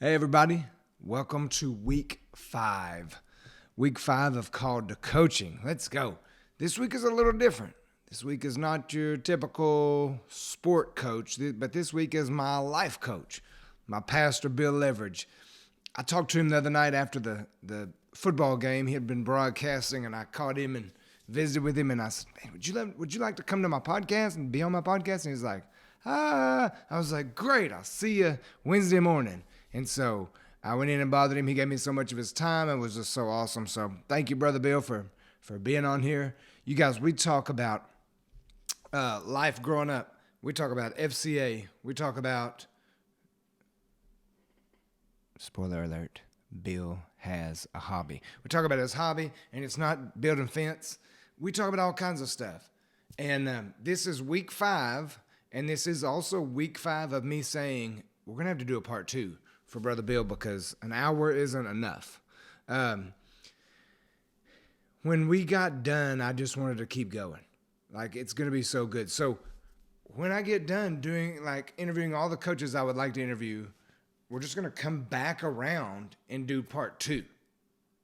Hey everybody, welcome to week 5. Week 5 of Called to Coaching. Let's go. This week is a little different. This week is not your typical sport coach, but this week is my life coach, my pastor, Bill Leveridge. I talked to him the other night after the football game. He had been broadcasting, and I caught him and visited with him, and I said, "Hey, would you like to come to my podcast and be on my podcast?" And he's like, I was like, "Great, I'll see you Wednesday morning." And so I went in and bothered him. He gave me so much of his time. It was just so awesome. So thank you, Brother Bill, for being on here. You guys, we talk about life growing up. We talk about FCA. We talk about, spoiler alert, Bill has a hobby. We talk about his hobby, and it's not building fence. We talk about all kinds of stuff. And this is week 5, and this is also week 5 of me saying we're going to have to do a part 2 for Brother Bill because an hour isn't enough. When we got done, I just wanted to keep going. Like, it's going to be so good. So when I get done interviewing all the coaches I would like to interview, we're just going to come back around and do part 2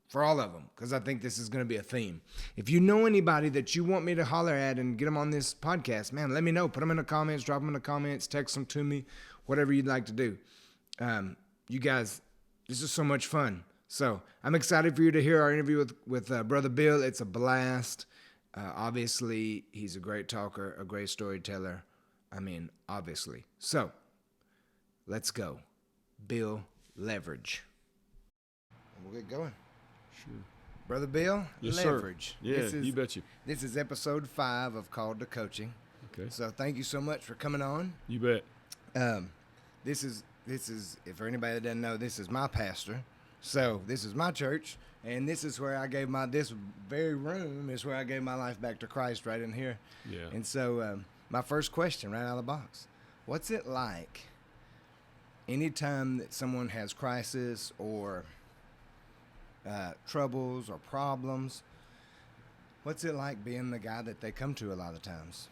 for all of them because I think this is going to be a theme. If you know anybody that you want me to holler at and get them on this podcast, man, let me know. Put them in the comments, drop them in the comments, text them to me, whatever you'd like to do. You guys, this is so much fun. So I'm excited for you to hear our interview with Brother Bill. It's a blast. Obviously, he's a great talker, a great storyteller. I mean, obviously. So let's go. Bill Leveridge. We'll get going. Sure. Brother Bill, yes, Leveridge. Sir. Yeah, you betcha. This is episode 5 of Called to Coaching. Okay. So thank you so much for coming on. You bet. This is, if for anybody that doesn't know, this is my pastor. So this is my church, and this is where I gave this very room is where I gave my life back to Christ, right in here. Yeah. And so my first question right out of the box, what's it like anytime that someone has crisis or troubles or problems, what's it like being the guy that they come to a lot of times?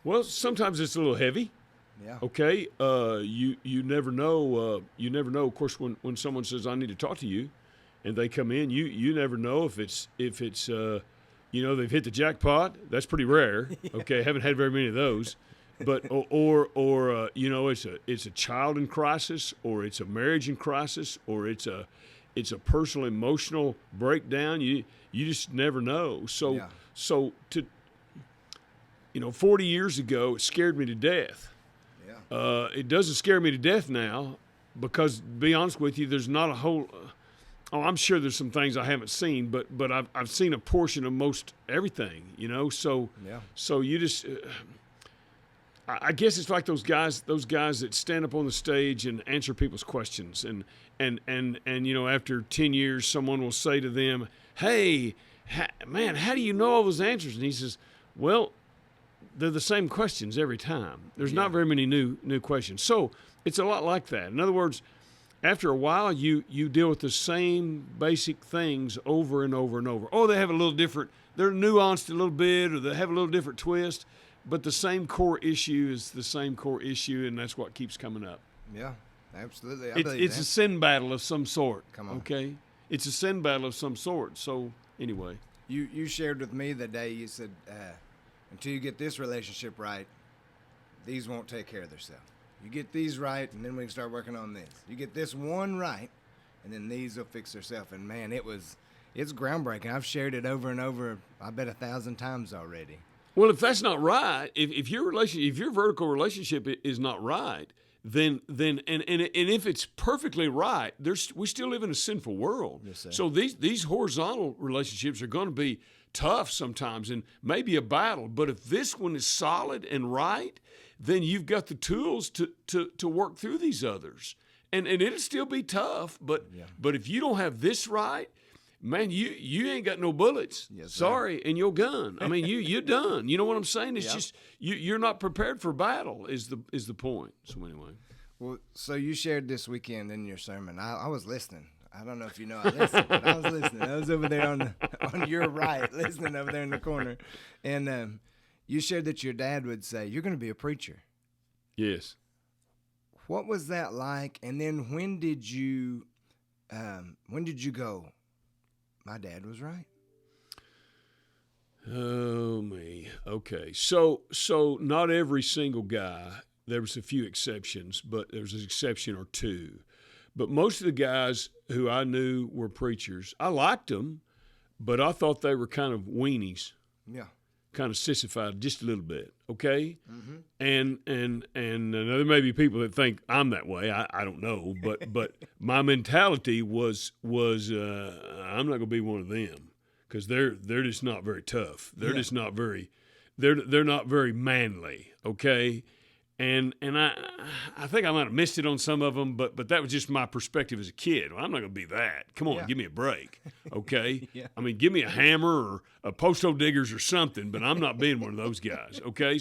Well, sometimes it's a little heavy. Yeah. Okay. You never know. You never know. Of course, when someone says I need to talk to you, and they come in, you never know if it's they've hit the jackpot. That's pretty rare. Okay, haven't had very many of those. But or it's a child in crisis, or it's a marriage in crisis, or it's a personal emotional breakdown. You just never know. So 40 years ago, it scared me to death. It doesn't scare me to death now because, to be honest with you, there's not a whole. I'm sure there's some things I haven't seen, but I've seen a portion of most everything. So you just. I guess it's like those guys that stand up on the stage and answer people's questions, and after 10 years, someone will say to them, "Hey, man, how do you know all those answers?" And he says, "Well, they're the same questions every time. There's not very many new questions." So it's a lot like that. In other words, after a while, you deal with the same basic things over and over and over. Oh, they have a little different. They're nuanced a little bit, or they have a little different twist. But the same core issue is the same core issue, and that's what keeps coming up. Yeah, absolutely. It's a sin battle of some sort. Come on. Okay? It's a sin battle of some sort. So, anyway. You shared with me the day you said, until you get this relationship right, these won't take care of themselves. You get these right, and then we can start working on this. You get this one right, and then these will fix themselves. And, man, it's groundbreaking. I've shared it over and over, I bet 1,000 times already. Well, if that's not right, if your vertical relationship is not right, then if it's perfectly right, we still live in a sinful world. Yes, sir. So these horizontal relationships are going to be tough sometimes and maybe a battle. But if this one is solid and right, then you've got the tools to work through these others, and it'll still be tough. But if you don't have this right, man, you ain't got no bullets. Yes, sorry, and your gun. I mean, you're done. You know what I'm saying? It's just you're not prepared for battle. Is the point? So anyway. Well, so you shared this weekend in your sermon. I was listening. I don't know if you know I listened, but I was listening. I was over there on your right, listening over there in the corner, and you shared that your dad would say, "You're going to be a preacher." Yes. what was that like? And then when did you go? My dad was right. Oh me. Okay. So not every single guy. There was a few exceptions, but there was an exception or two. But most of the guys who I knew were preachers. I liked them, but I thought they were kind of weenies. Yeah. Kind of sissified just a little bit. Okay. Mm-hmm. And there may be people that think I'm that way. I don't know, but my mentality was I'm not going to be one of them. Because they're just not very tough. They're just not very, they're not very manly. Okay, and I think I might have missed it on some of them, but that was just my perspective as a kid. Well, I'm not going to be that. Come on, give me a break. Okay, I mean, give me a hammer or a postal diggers or something, but I'm not being one of those guys. Okay,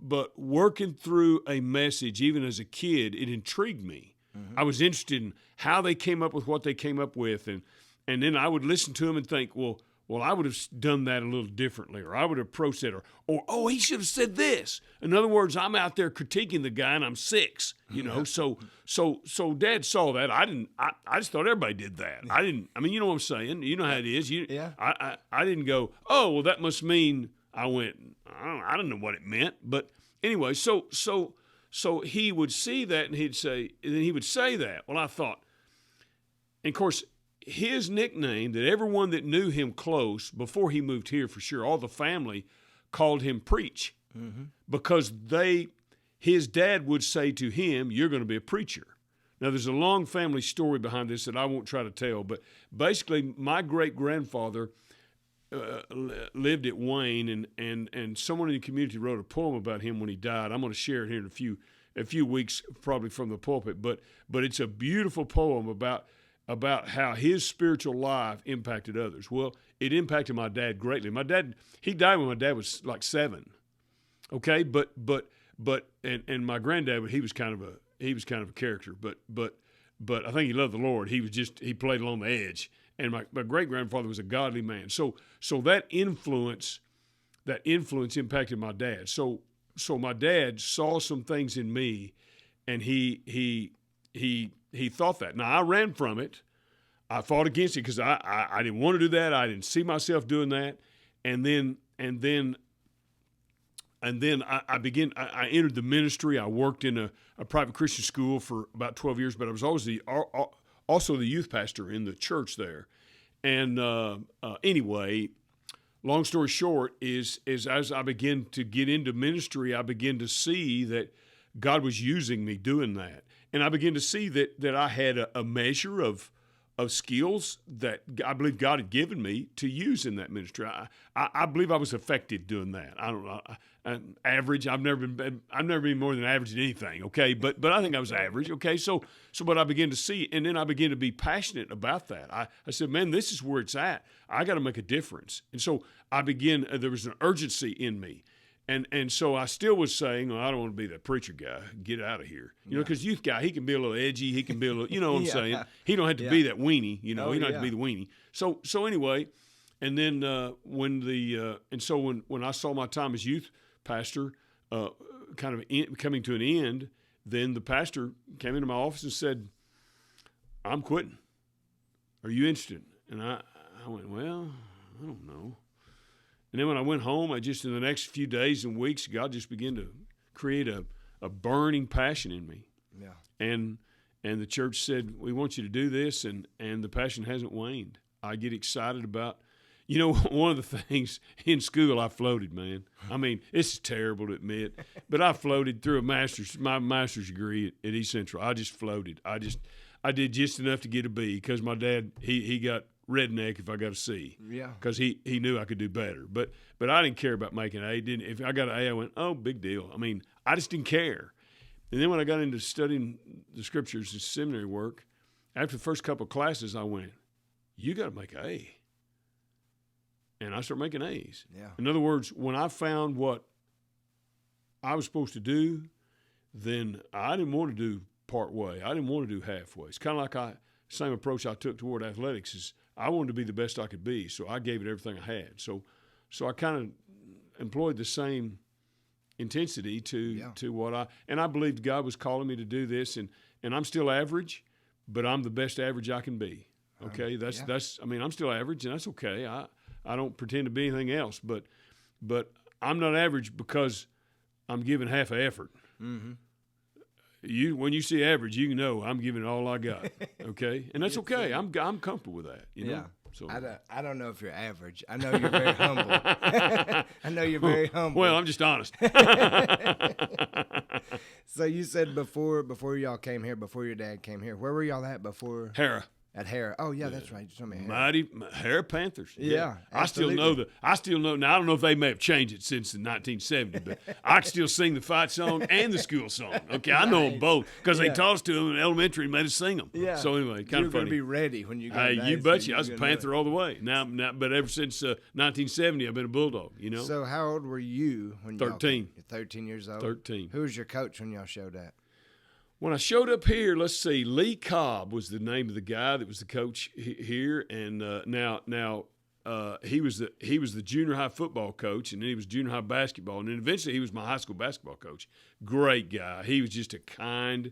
but working through a message, even as a kid, it intrigued me. Mm-hmm. I was interested in how they came up with what they came up with, and then I would listen to them and think, well, I would have done that a little differently, or I would have approached it, or oh, he should have said this. In other words, I'm out there critiquing the guy, and I'm 6, you know. So Dad saw that. I just thought everybody did that. I didn't. I mean, you know what I'm saying. You know how it is. I didn't go, oh, well, that must mean. I went, I don't know what it meant, but anyway, so he would see that, and he would say that. Well, I thought, and of course, his nickname that everyone that knew him close before he moved here, for sure, all the family called him Preach, because his dad would say to him, "You're going to be a preacher." Now, there's a long family story behind this that I won't try to tell, but basically, my great grandfather lived at Wayne, and someone in the community wrote a poem about him when he died. I'm going to share it here in a few weeks, probably from the pulpit. But it's a beautiful poem about how his spiritual life impacted others. Well, it impacted my dad greatly. My dad, he died when my dad was like 7. Okay, but my granddad, he was kind of a character. But I think he loved the Lord. He played along the edge. And my great grandfather was a godly man. So that influence impacted my dad. So my dad saw some things in me, and he thought that. Now, I ran from it. I fought against it because I didn't want to do that. I didn't see myself doing that. And then I entered the ministry. I worked in a private Christian school for about 12 years, but I was always also the youth pastor in the church there. And anyway, long story short is as I began to get into ministry, I began to see that God was using me doing that. And I began to see that I had a measure of skills that I believe God had given me to use in that ministry. I believe I was effective doing that. I don't know. Average. I've never been more than average in anything. Okay, but I think I was average. Okay, so what I began to see, and then I began to be passionate about that. I said, man, this is where it's at. I got to make a difference. And so I began. There was an urgency in me. And so I still was saying, well, I don't want to be that preacher guy. Get out of here. You know, because youth guy, he can be a little edgy. He can be a little, you know what I'm saying? He don't have to be that weenie, you know. He don't have to be the weenie. So anyway, and then when I saw my time as youth pastor kind of coming to an end, then the pastor came into my office and said, I'm quitting. Are you interested? And I went, well, I don't know. And then when I went home, in the next few days and weeks, God just began to create a burning passion in me. Yeah. And the church said, we want you to do this, and the passion hasn't waned. I get excited about, one of the things in school, I floated, man. I mean, it's terrible to admit, but I floated through my master's degree at East Central. I just floated. I did just enough to get a B because my dad, he got redneck if I got a C. Yeah. Because he knew I could do better. But I didn't care about making an A. If I got an A, I went, oh, big deal. I mean, I just didn't care. And then when I got into studying the scriptures and seminary work, after the first couple of classes, I went, you got to make an A. And I started making A's. Yeah. In other words, when I found what I was supposed to do, then I didn't want to do part way. I didn't want to do halfway. It's kind of like same approach I took toward athletics is I wanted to be the best I could be, so I gave it everything I had. So I kind of employed the same intensity to what I believed God was calling me to do this, and I'm still average, but I'm the best average I can be. Okay, that's I mean, I'm still average, and that's okay. I don't pretend to be anything else, but I'm not average because I'm giving half an effort. Mm-hmm. When you see average, you know I'm giving it all I got. Okay, and that's okay. I'm comfortable with that. You know? Yeah. So I don't know if you're average. I know you're very humble. I know you're very humble. Well, I'm just honest. So you said before y'all came here, before your dad came here, where were y'all at before? Hera. At Hera. Oh yeah, that's right. You told me Hera. Mighty Hera Panthers. Yeah, I still know now. I don't know if they may have changed it since the 1970, but I can still sing the fight song and the school song. Okay, I know them both because they taught us to them in elementary and made us sing them. Yeah. So anyway, kind of funny. You're gonna be ready when you go. Hey, you betcha. I was a Panther all the way. Now, but ever since 1970, I've been a Bulldog. You know. So how old were you when 13. You're 13 years old. 13. Who was your coach when y'all showed up? When I showed up here, let's see, Lee Cobb was the name of the guy that was the coach here, and now he was the junior high football coach, and then he was junior high basketball, and then eventually he was my high school basketball coach. Great guy. He was just a kind,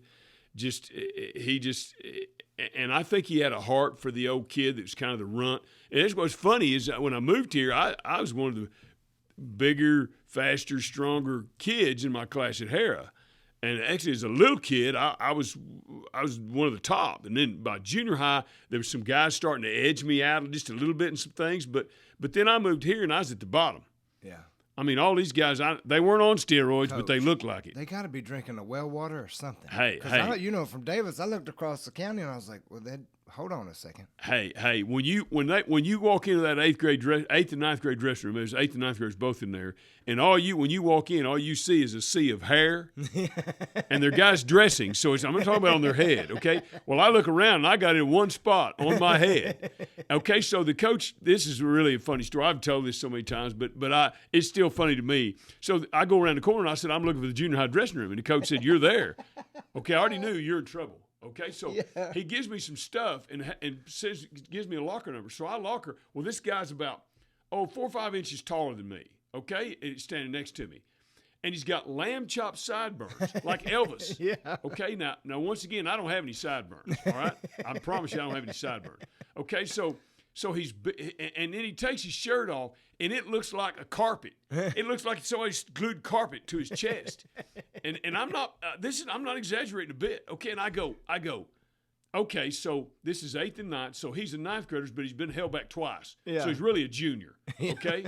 and I think he had a heart for the old kid that was kind of the runt. And what's funny is that when I moved here, I was one of the bigger, faster, stronger kids in my class at Hera. And actually, as a little kid, I was one of the top. And then by junior high, there were some guys starting to edge me out just a little bit in some things. But then I moved here, and I was at the bottom. Yeah. I mean, all these guys, they weren't on steroids, Coach, but they looked like it. They got to be drinking the well water or something. Hey. From Davis, I looked across the county, and I was like, well, hold on a second. Hey, when you walk into that eighth and ninth grade dressing room, there's eighth and ninth graders both in there, and when you walk in, all you see is a sea of hair, and their guys dressing. So I'm going to talk about on their head, okay? Well, I look around, and I got in one spot on my head, okay? So the coach, this is really a funny story. I've told this so many times, but it's still funny to me. So I go around the corner, and I said, I'm looking for the junior high dressing room, and the coach said, you're there. Okay, I already knew you're in trouble. Okay, so he gives me some stuff and gives me a locker number. So I locker. Well, this guy's about 4 or 5 inches taller than me. Okay, and he's standing next to me, and he's got lamb chop sideburns like Elvis. Yeah. Okay, now once again, I don't have any sideburns. All right, I promise you, I don't have any sideburns. Okay, so he's and then he takes his shirt off, and it looks like a carpet. It looks like somebody's glued carpet to his chest. And I'm not I'm not exaggerating a bit. Okay, and I go, okay, so this is 8th and 9th, so he's a 9th grader, but he's been held back twice. Yeah. So he's really a junior. Okay?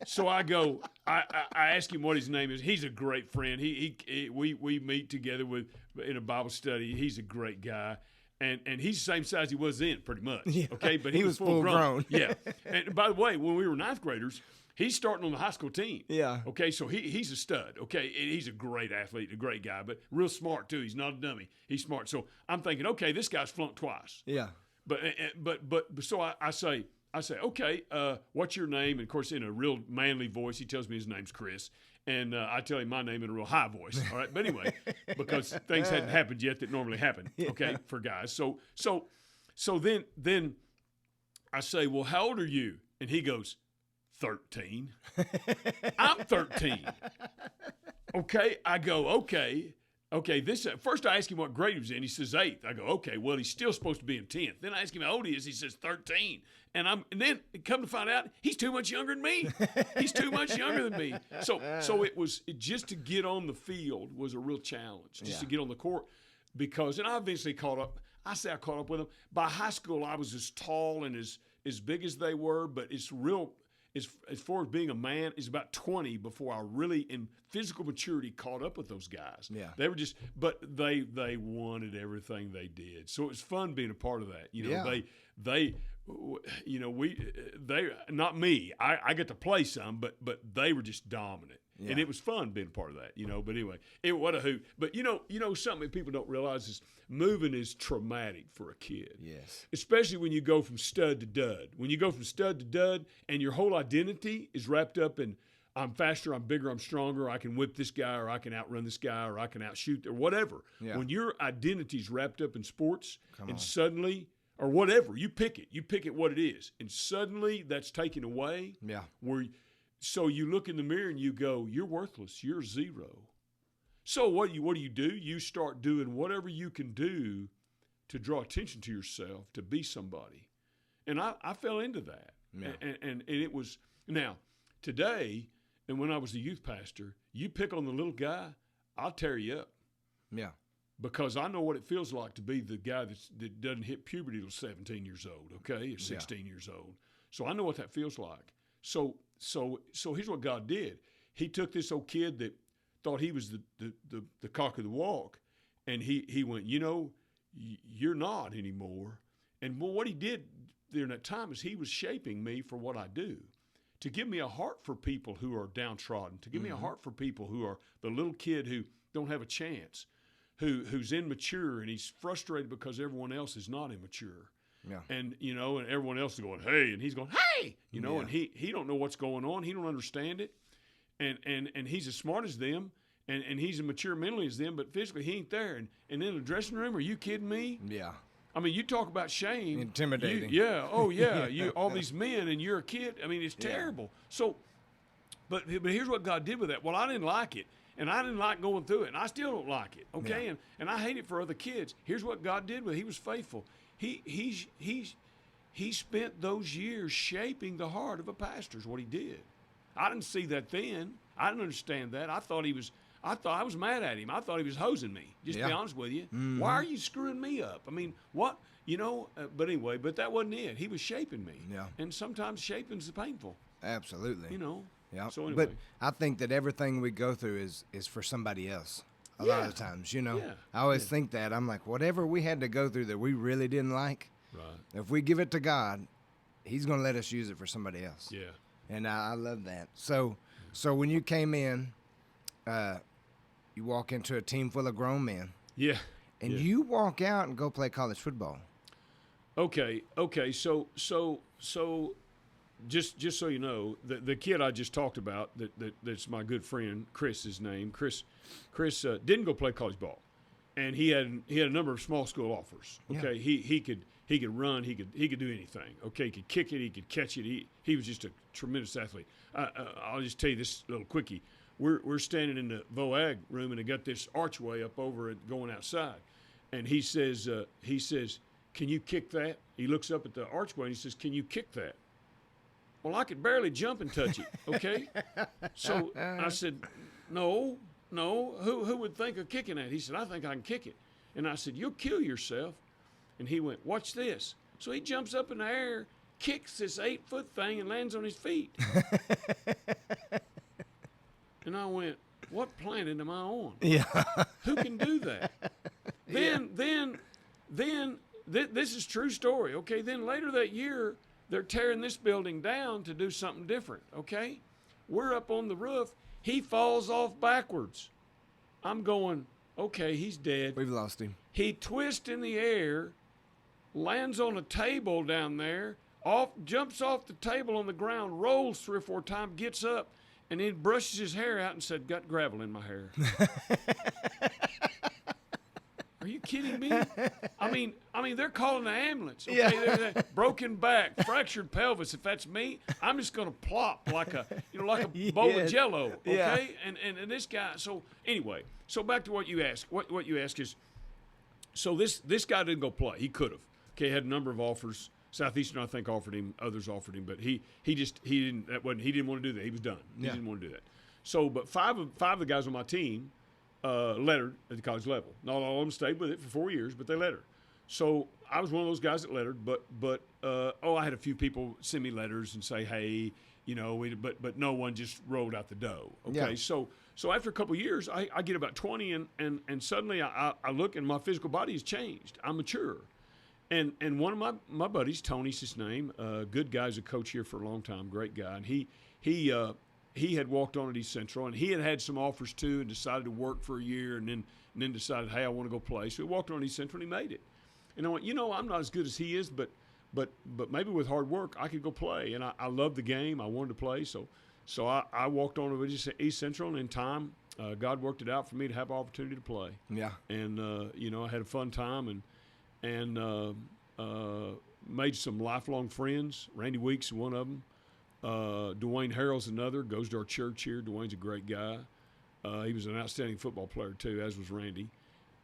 So I go, I ask him what his name is. He's a great friend. We meet together in a Bible study. He's a great guy. And he's the same size he was then, pretty much. Yeah. Okay, but he was full grown. Yeah. And by the way, when we were 9th graders, he's starting on the high school team. Yeah. Okay, so he's a stud. Okay, he's a great athlete, a great guy, but real smart too. He's not a dummy. He's smart. So I'm thinking, okay, this guy's flunked twice. Yeah. But so I say, okay, what's your name? And of course, in a real manly voice, he tells me his name's Chris. And I tell him my name in a real high voice, all right? But anyway, because things hadn't happened yet that normally happen, okay, for guys. So then I say, well, how old are you? And he goes, 13. I'm 13. Okay, I go, okay. This first I ask him what grade he was in. He says 8th. I go, okay, well, he's still supposed to be in 10th. Then I ask him how old he is. He says 13. And then come to find out, he's too much younger than me. He's too much younger than me. So it was just to get on the field was a real challenge, just to get on the court, and I eventually caught up. I caught up with them. By high school, I was as tall and as big as they were, but it's real. As far as being a man, is about 20 before I really, in physical maturity, caught up with those guys. Yeah. They were but they wanted everything they did. So it was fun being a part of that. They not me. I get to play some, but they were just dominant. Yeah. And it was fun being a part of that, But anyway, what a hoot. But something that people don't realize is moving is traumatic for a kid. Yes. Especially when you go from stud to dud. When you go from stud to dud and your whole identity is wrapped up in I'm faster, I'm bigger, I'm stronger, I can whip this guy, or I can outrun this guy, or I can outshoot, or whatever. Yeah. When your identity's wrapped up in sports suddenly, or whatever, you pick it what it is, and suddenly that's taken away. Yeah. Where So you look in the mirror and you go, you're worthless. You're zero. So what do you do? You start doing whatever you can do to draw attention to yourself, to be somebody. And I fell into that. Yeah. And it was, now, today, and when I was a youth pastor, you pick on the little guy, I'll tear you up. Yeah. Because I know what it feels like to be the guy that doesn't hit puberty till 17 years old, okay, or 16 years old. So I know what that feels like. So here's what God did. He took this old kid that thought he was the cock of the walk, and he went, you're not anymore. And what he did during that time is he was shaping me for what I do, to give me a heart for people who are downtrodden, to give me a heart for people who are the little kid who don't have a chance, who's immature and he's frustrated because everyone else is not immature. Yeah. And, and everyone else is going, hey, and he's going, hey, and he don't know what's going on. He don't understand it. And he's as smart as them, and he's as mature mentally as them, but physically he ain't there. And in the dressing room, are you kidding me? Yeah. I mean, you talk about shame. Intimidating. You all these men, and you're a kid. I mean, it's terrible. So, but here's what God did with that. Well, I didn't like it, and I didn't like going through it, and I still don't like it. Okay, and I hate it for other kids. Here's what God did with it. He was faithful. He spent those years shaping the heart of a pastor. Is what he did. I didn't see that then. I didn't understand that. I thought I was mad at him. I thought he was hosing me, just to be honest with you. Why are you screwing me up? I mean, what? But anyway, but that wasn't it. He was shaping me. Yeah. And sometimes shaping's painful. Absolutely. Yeah. So anyway. But I think that everything we go through is for somebody else. A lot of times, Yeah. I always think that. I'm like, whatever we had to go through that we really didn't like, Right. if we give it to God, He's going to let us use it for somebody else. Yeah. And I love that. So when you came in, you walk into a team full of grown men. Yeah. And you walk out and go play college football. Okay. So just so you know, the kid I just talked about that's my good friend, Chris, his name. Chris didn't go play college ball, and he had a number of small school offers. Okay, he could run, he could do anything. Okay, he could kick it, he could catch it. He was just a tremendous athlete. I'll just tell you this little quickie. We're standing in the VOAG room, and they got this archway up over it going outside, and he says, "Can you kick that?" He looks up at the archway and he says, "Can you kick that?" Well, I could barely jump and touch it, okay? So I said, no. Who would think of kicking that? He said, I think I can kick it. And I said, you'll kill yourself. And he went, watch this. So he jumps up in the air, kicks this 8-foot thing, and lands on his feet. And I went, what planet am I on? Yeah. Who can do that? Then, this is true story, okay? Then later that year, they're tearing this building down to do something different, okay? We're up on the roof. He falls off backwards. I'm going, okay, he's dead. We've lost him. He twists in the air, lands on a table down there, jumps off the table on the ground, rolls 3 or 4 times, gets up, and then brushes his hair out and said, got gravel in my hair. Are you kidding me? I mean, they're calling the ambulance. Okay, they're broken back, fractured pelvis. If that's me, I'm just going to plop like a bowl of Jello. Okay, Yeah. And this guy. So anyway, so back to what you asked. What you ask is, so this guy didn't go play. He could have. Okay, he had a number of offers. Southeastern, I think, offered him. Others offered him, but he didn't. He didn't want to do that. He was done. He didn't want to do that. So, but five of the guys on my team lettered at the college level. Not all of them stayed with it for 4 years, but they lettered. So I was one of those guys that lettered. But I had a few people send me letters and say, hey, but no one just rolled out the dough. Okay, so after a couple of years, I get about 20, and suddenly I look and my physical body has changed. I'm mature. And one of my buddies, Tony's his name, good guy, he's a coach here for a long time, great guy, and he had walked on at East Central, and he had some offers too, and decided to work for a year, and then decided, hey, I want to go play. So he walked on at East Central, and he made it. And I went, I'm not as good as he is, but maybe with hard work I could go play. And I loved the game. I wanted to play, so I walked on to East Central, and in time, God worked it out for me to have an opportunity to play. Yeah. And I had a fun time, and made some lifelong friends. Randy Weeks, one of them. Dwayne Harrell's another, goes to our church here. Dwayne's a great guy. He was an outstanding football player too, as was Randy.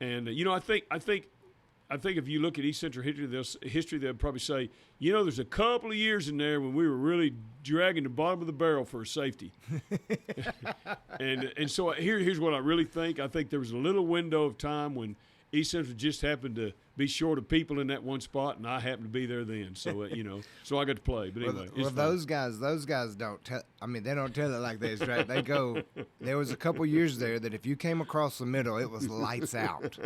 And I think if you look at East Central history, they'll probably say, there's a couple of years in there when we were really dragging the bottom of the barrel for a safety. and so here's what I really think. I think there was a little window of time when East Central just happened to be short of people in that one spot, and I happened to be there then. So so I got to play. But anyway, well, those guys don't tell. I mean, they don't tell it like this, right? They go. There was a couple years there that if you came across the middle, it was lights out.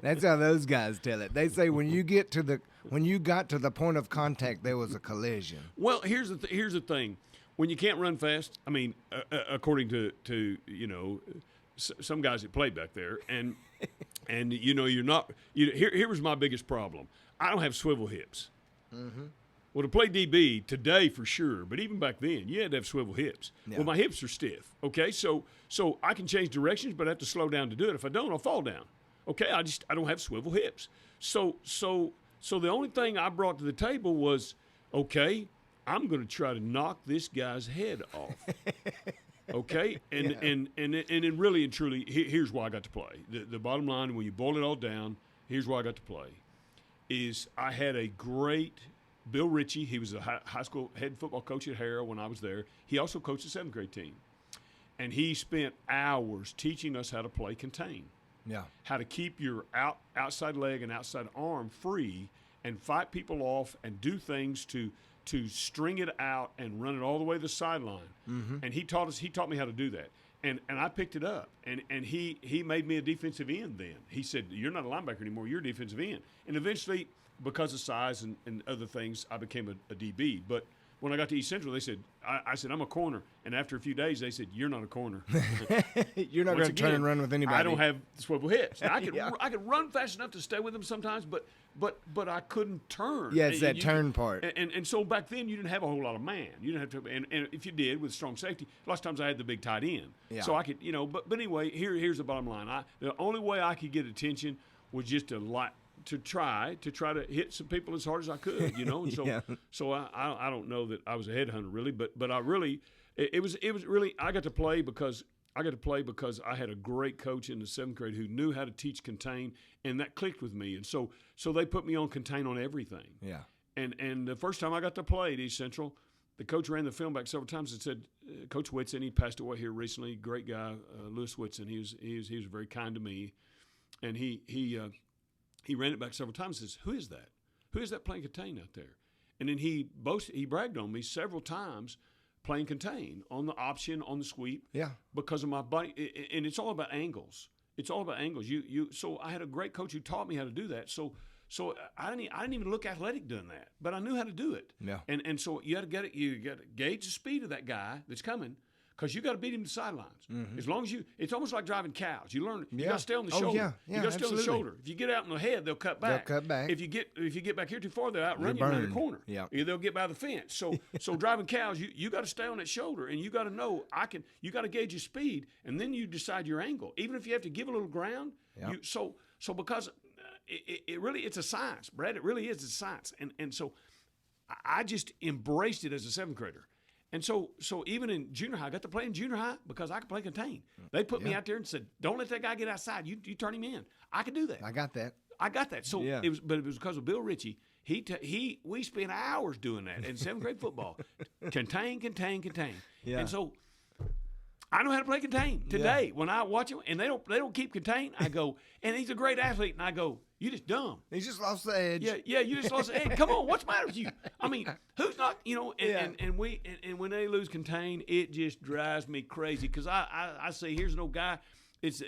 That's how those guys tell it. They say when you got to the point of contact, there was a collision. Well, here's the thing. When you can't run fast, I mean, according to some guys that played back there, and you're not. Here was my biggest problem. I don't have swivel hips. Mm-hmm. Well, to play DB today for sure, but even back then, you had to have swivel hips. Yeah. Well, my hips are stiff. Okay, so I can change directions, but I have to slow down to do it. If I don't, I'll fall down. Okay, I don't have swivel hips. So the only thing I brought to the table was, okay, I'm going to try to knock this guy's head off. Okay, and really and truly, here's why I got to play. The bottom line, when you boil it all down, here's why I got to play, is I had a great Bill Ritchie. He was a high school head football coach at Harrow when I was there. He also coached the 7th grade team, and he spent hours teaching us how to play contain. Yeah, how to keep your outside leg and outside arm free and fight people off and do things to string it out and run it all the way to the sideline. Mm-hmm. And he taught me how to do that. And I picked it up. And he made me a defensive end then. He said, you're not a linebacker anymore, you're a defensive end. And eventually, because of size and other things, I became a DB. But when I got to East Central, they said, I said, I'm a corner. And after a few days, they said, you're not a corner. You're not going to turn and run with anybody. I don't have swivel hips. Now, I could run fast enough to stay with them sometimes, but I couldn't turn. Yeah, it's that turn part. And so back then, you didn't have a whole lot of man. You didn't have to. And if you did with strong safety, a lot of times I had the big tight end. Yeah. So I could, But anyway, here's the bottom line. The only way I could get attention was just to try to hit some people as hard as I could, And so so I don't know that I was a headhunter really, but I really it was really I got to play because I had a great coach in the 7th grade who knew how to teach contain, and that clicked with me. And so they put me on contain on everything. Yeah. And the first time I got to play at East Central, the coach ran the film back several times and said, Coach Whitson, he passed away here recently, great guy, Lewis Whitson. He was very kind to me, and he ran it back several times and says, Who is that? Who is that playing contain out there? And then he bragged on me several times playing contain on the option, on the sweep. Yeah. Because of my body. And it's all about angles. It's all about angles. So I had a great coach who taught me how to do that. So I didn't even look athletic doing that, but I knew how to do it. Yeah. And so you got to gauge the speed of that guy that's coming, because you got to beat him to the sidelines. Mm-hmm. As long as it's almost like driving cows. You learn. You got to stay on the shoulder. You got to stay on the shoulder. If you get out in the head, they'll cut back. If you get back here too far, they'll outrun you around the corner. Yeah. Or they'll get by the fence. So driving cows, you got to stay on that shoulder, and you got to know you got to gauge your speed, and then you decide your angle. Even if you have to give a little ground. Yeah. So because it really it's a science, Brad. It really is a science, and so I just embraced it as a 7th grader. And so even in junior high, I got to play in junior higigh because I could play contain. They put me out there and said, "Don't let that guy get outside. You turn him in." I could do that. I got that. So it was because of Bill Ritchie. We spent hours doing that in 7th grade football. Contain. Yeah. And so I know how to play contain today. When I watch him and they don't keep contain, I go, and he's a great athlete, and I go, you just dumb. He just lost the edge. Yeah, you just lost the edge. Come on, what's the matter with you? I mean, who's not, and when they lose contain, it just drives me crazy, because I say, here's an old guy, it's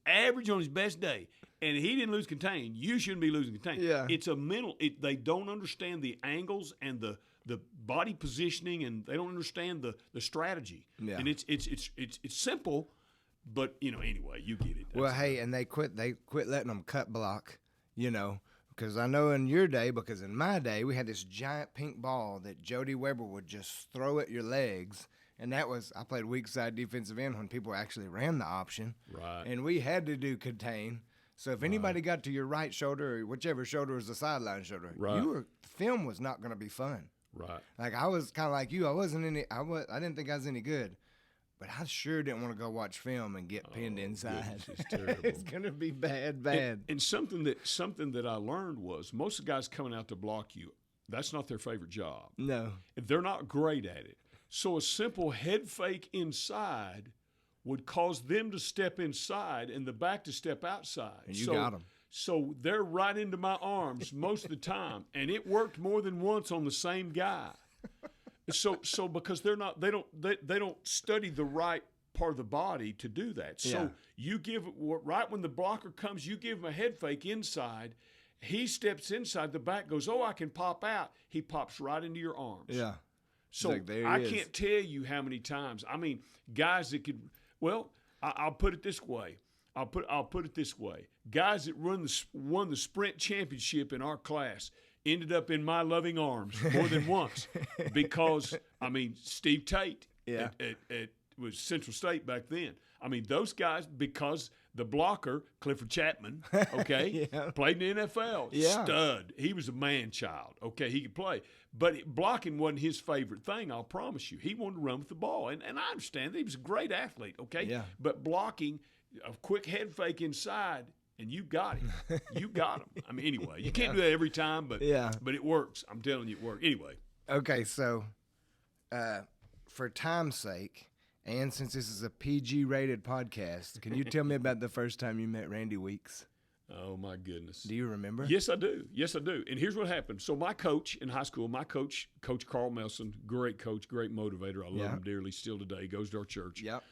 average on his best day, and he didn't lose contain. You shouldn't be losing contain. Yeah. It's a mental, they don't understand the angles and the body positioning, and they don't understand the strategy. Yeah. And it's simple, but anyway, you get it. Well, hey, and they quit letting them cut block, because I know in your day, because in my day we had this giant pink ball that Jody Weber would just throw at your legs, and I played weak side defensive end when people actually ran the option. Right. And we had to do contain. So if anybody got to your right shoulder, or whichever shoulder was the sideline shoulder, film was not going to be fun. Right. Like I was kind of like you. I didn't think I was any good, but I sure didn't want to go watch film and get pinned inside. Goodness, it's terrible. It's gonna be bad. And something that I learned was most of the guys coming out to block you, that's not their favorite job. No. They're not great at it. So a simple head fake inside would cause them to step inside and the back to step outside. And you got them. So they're right into my arms most of the time, and it worked more than once on the same guy. So because they don't study the right part of the body to do that. So you give right when the blocker comes, you give him a head fake inside. He steps inside. The back goes, oh, I can pop out. He pops right into your arms. Yeah. So like, there I he is. can't tell you how many times. I mean, guys that could. Well, I'll put it this way. I'll put it this way. Guys that won the sprint championship in our class ended up in my loving arms more than once because, I mean, Steve Tate at was Central State back then. I mean, those guys, because the blocker, Clifford Chapman, okay, played in the NFL. Yeah. Stud. He was a man-child. Okay, he could play. But blocking wasn't his favorite thing, I'll promise you. He wanted to run with the ball. And I understand that he was a great athlete, okay? Yeah. But blocking, a quick head fake inside, and you got him. You got him. I mean, anyway, you can't do that every time, but it works. I'm telling you, it works. Anyway. Okay, so for time's sake, and since this is a PG-rated podcast, can you tell me about the first time you met Randy Weeks? Oh, my goodness. Do you remember? Yes, I do. Yes, I do. And here's what happened. So my coach in high school, Coach Carl Melson, great coach, great motivator. I love him dearly still today. He goes to our church. Yep.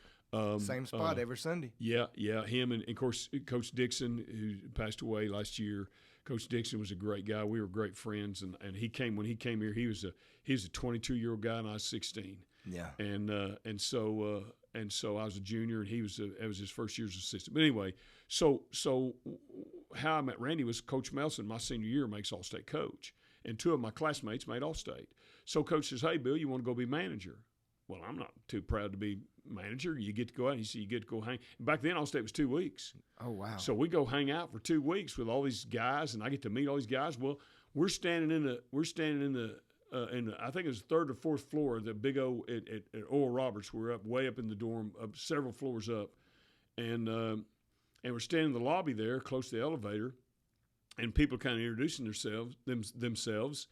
Same spot every Sunday. Yeah. Him and of course, Coach Dixon, who passed away last year. Coach Dixon was a great guy. We were great friends. And when he came here, he was a 22-year-old guy and I was 16. Yeah. And so I was a junior and it was his first year's assistant. But anyway, so how I met Randy was Coach Melson, my senior year, makes All-State coach. And two of my classmates made All-State. So Coach says, hey, Bill, you want to go be manager? Well, I'm not too proud to be manager. You get to go out and he said, you get to go hang. And back then, All-State was 2 weeks. Oh, wow. So we go hang out for 2 weeks with all these guys and I get to meet all these guys. Well, we're standing in the I think it was the third or fourth floor, the big O at Oral Roberts. We're way up in the dorm, up several floors up, and we're standing in the lobby there, close to the elevator, and people kind of introducing themselves.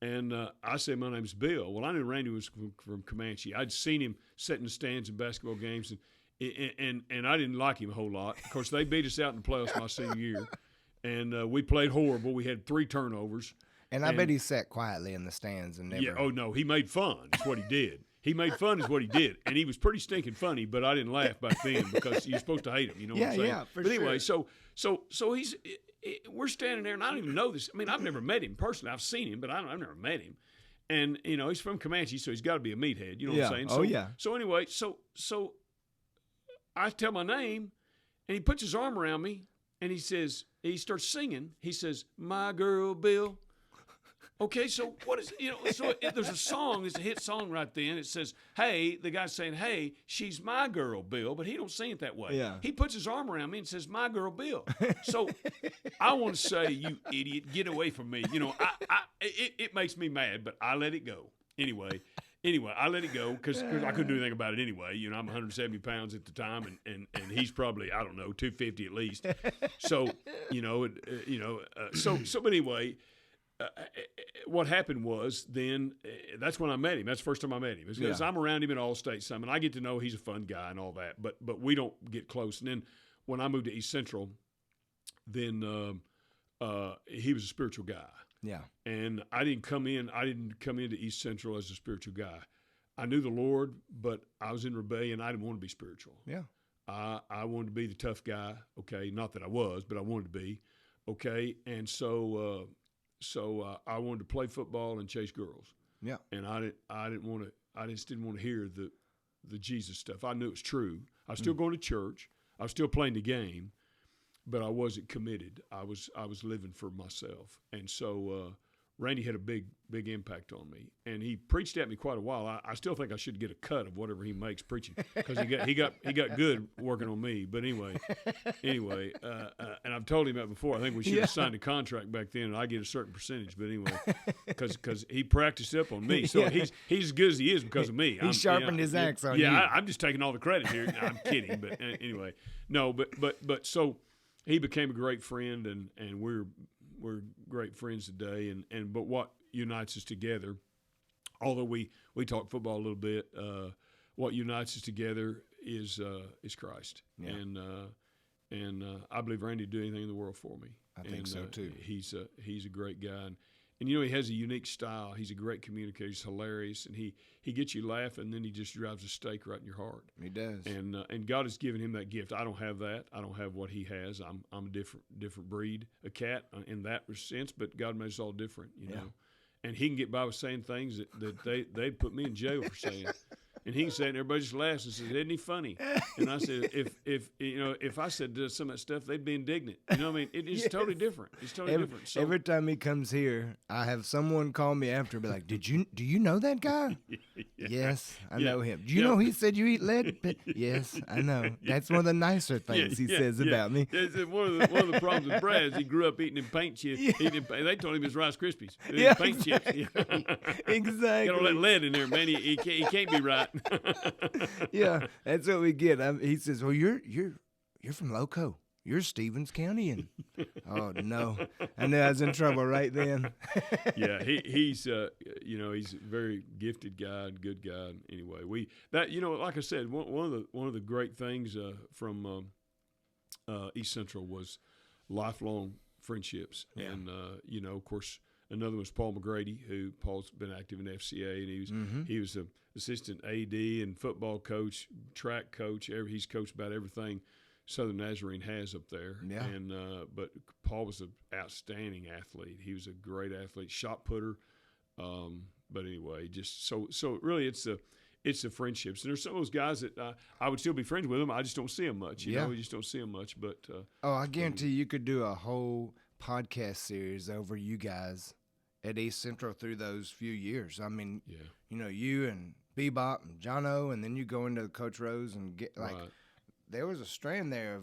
And I said, my name's Bill. Well, I knew Randy was from Comanche. I'd seen him sit in the stands in basketball games, and I didn't like him a whole lot. Of course, they beat us out in the playoffs my senior year, and we played horrible. We had 3 turnovers. And I bet he sat quietly in the stands and never. Yeah. Oh no, he made fun. That's what he did. He made fun is what he did, and he was pretty stinking funny. But I didn't laugh back then because you're supposed to hate him. You know what I'm saying? Yeah, for But anyway, sure. so we're standing there, and I don't even know this. I mean, I've never met him personally. I've seen him, but I've never met him. And he's from Comanche, so he's got to be a meathead. You know what I'm saying? Oh yeah. So anyway, so I tell my name, and he puts his arm around me, and he starts singing. He says, "My girl, Bill." Okay, so what is there's a song, it's a hit song right then. It says, hey, the guy's saying, hey, she's my girl, Bill, but he don't sing it that way. Yeah. He puts his arm around me and says, my girl, Bill. So I want to say, you idiot, get away from me. It makes me mad, but I let it go. Anyway, I let it go because I couldn't do anything about it anyway. I'm 170 pounds at the time, and he's probably, I don't know, 250 at least. So, but anyway, what happened was then that's when I met him. That's the first time I met him. Because I'm around him at All-State some, and I get to know he's a fun guy and all that. But we don't get close. And then when I moved to East Central, then he was a spiritual guy. Yeah. And I didn't come into East Central as a spiritual guy. I knew the Lord, but I was in rebellion. I didn't want to be spiritual. Yeah. I wanted to be the tough guy. Okay, not that I was, but I wanted to be. Okay, and so I wanted to play football and chase girls. Yeah. And I just didn't want to hear the Jesus stuff. I knew it was true. I was still going to church. I was still playing the game, but I wasn't committed. I was living for myself. And so Randy had a big impact on me, and he preached at me quite a while. I still think I should get a cut of whatever he makes preaching, because he got good working on me. But anyway, and I've told him that before. I think we should have signed a contract back then, and I get a certain percentage. But anyway, because he practiced up on me, so he's as good as he is because of me. He sharpened his axe on you. Yeah, I'm just taking all the credit here. No, I'm kidding, but anyway, no, but so he became a great friend, and we're great friends today, but what unites us together, although we talk football a little bit, what unites us together is Christ. Yeah. And I believe Randy would do anything in the world for me. I think so too. He's a great guy, and he has a unique style. He's a great communicator. He's hilarious, and he gets you laughing, and then he just drives a stake right in your heart. He does. And God has given him that gift. I don't have that. I don't have what he has. I'm a different breed, a cat in that sense. But God made us all different, you know. And he can get by with saying things that they'd put me in jail for saying. And he can say it, and everybody just laughs and says, "Isn't he funny?" And I said, if I said some of that stuff, they'd be indignant. You know what I mean? It's totally different. It's totally different. So, every time he comes here, I have someone call me after and be like, do you know that guy? Yes, I know him. Do you know he said you eat lead? Yes, I know. That's one of the nicer things he says about me. One of the problems with Brad is he grew up eating them paint chips. They told him it was Rice Krispies. Paint chips. Exactly. Got all that lead in there, man. He can't be right. Yeah, that's what we get. He says, "Well, you're from Loco. You're Stevens County," and oh no, I knew I was in trouble right then. Yeah, he's he's a very gifted guy, good guy. Anyway, like I said, one of the great things from East Central was lifelong friendships, and of course. Another was Paul McGrady, who Paul's been active in FCA, and he was an assistant AD and football coach, track coach. He's coached about everything Southern Nazarene has up there. Yeah. And but Paul was an outstanding athlete. He was a great athlete, shot putter. But anyway, just so really, it's the friendships. And there's some of those guys that I would still be friends with them. I just don't see them much. You know, we just don't see them much. But I guarantee you could do a whole podcast series over you guys at East Central through those few years. I mean, you and Bebop and Jono, and then you go into Coach Rose and get there was a strand there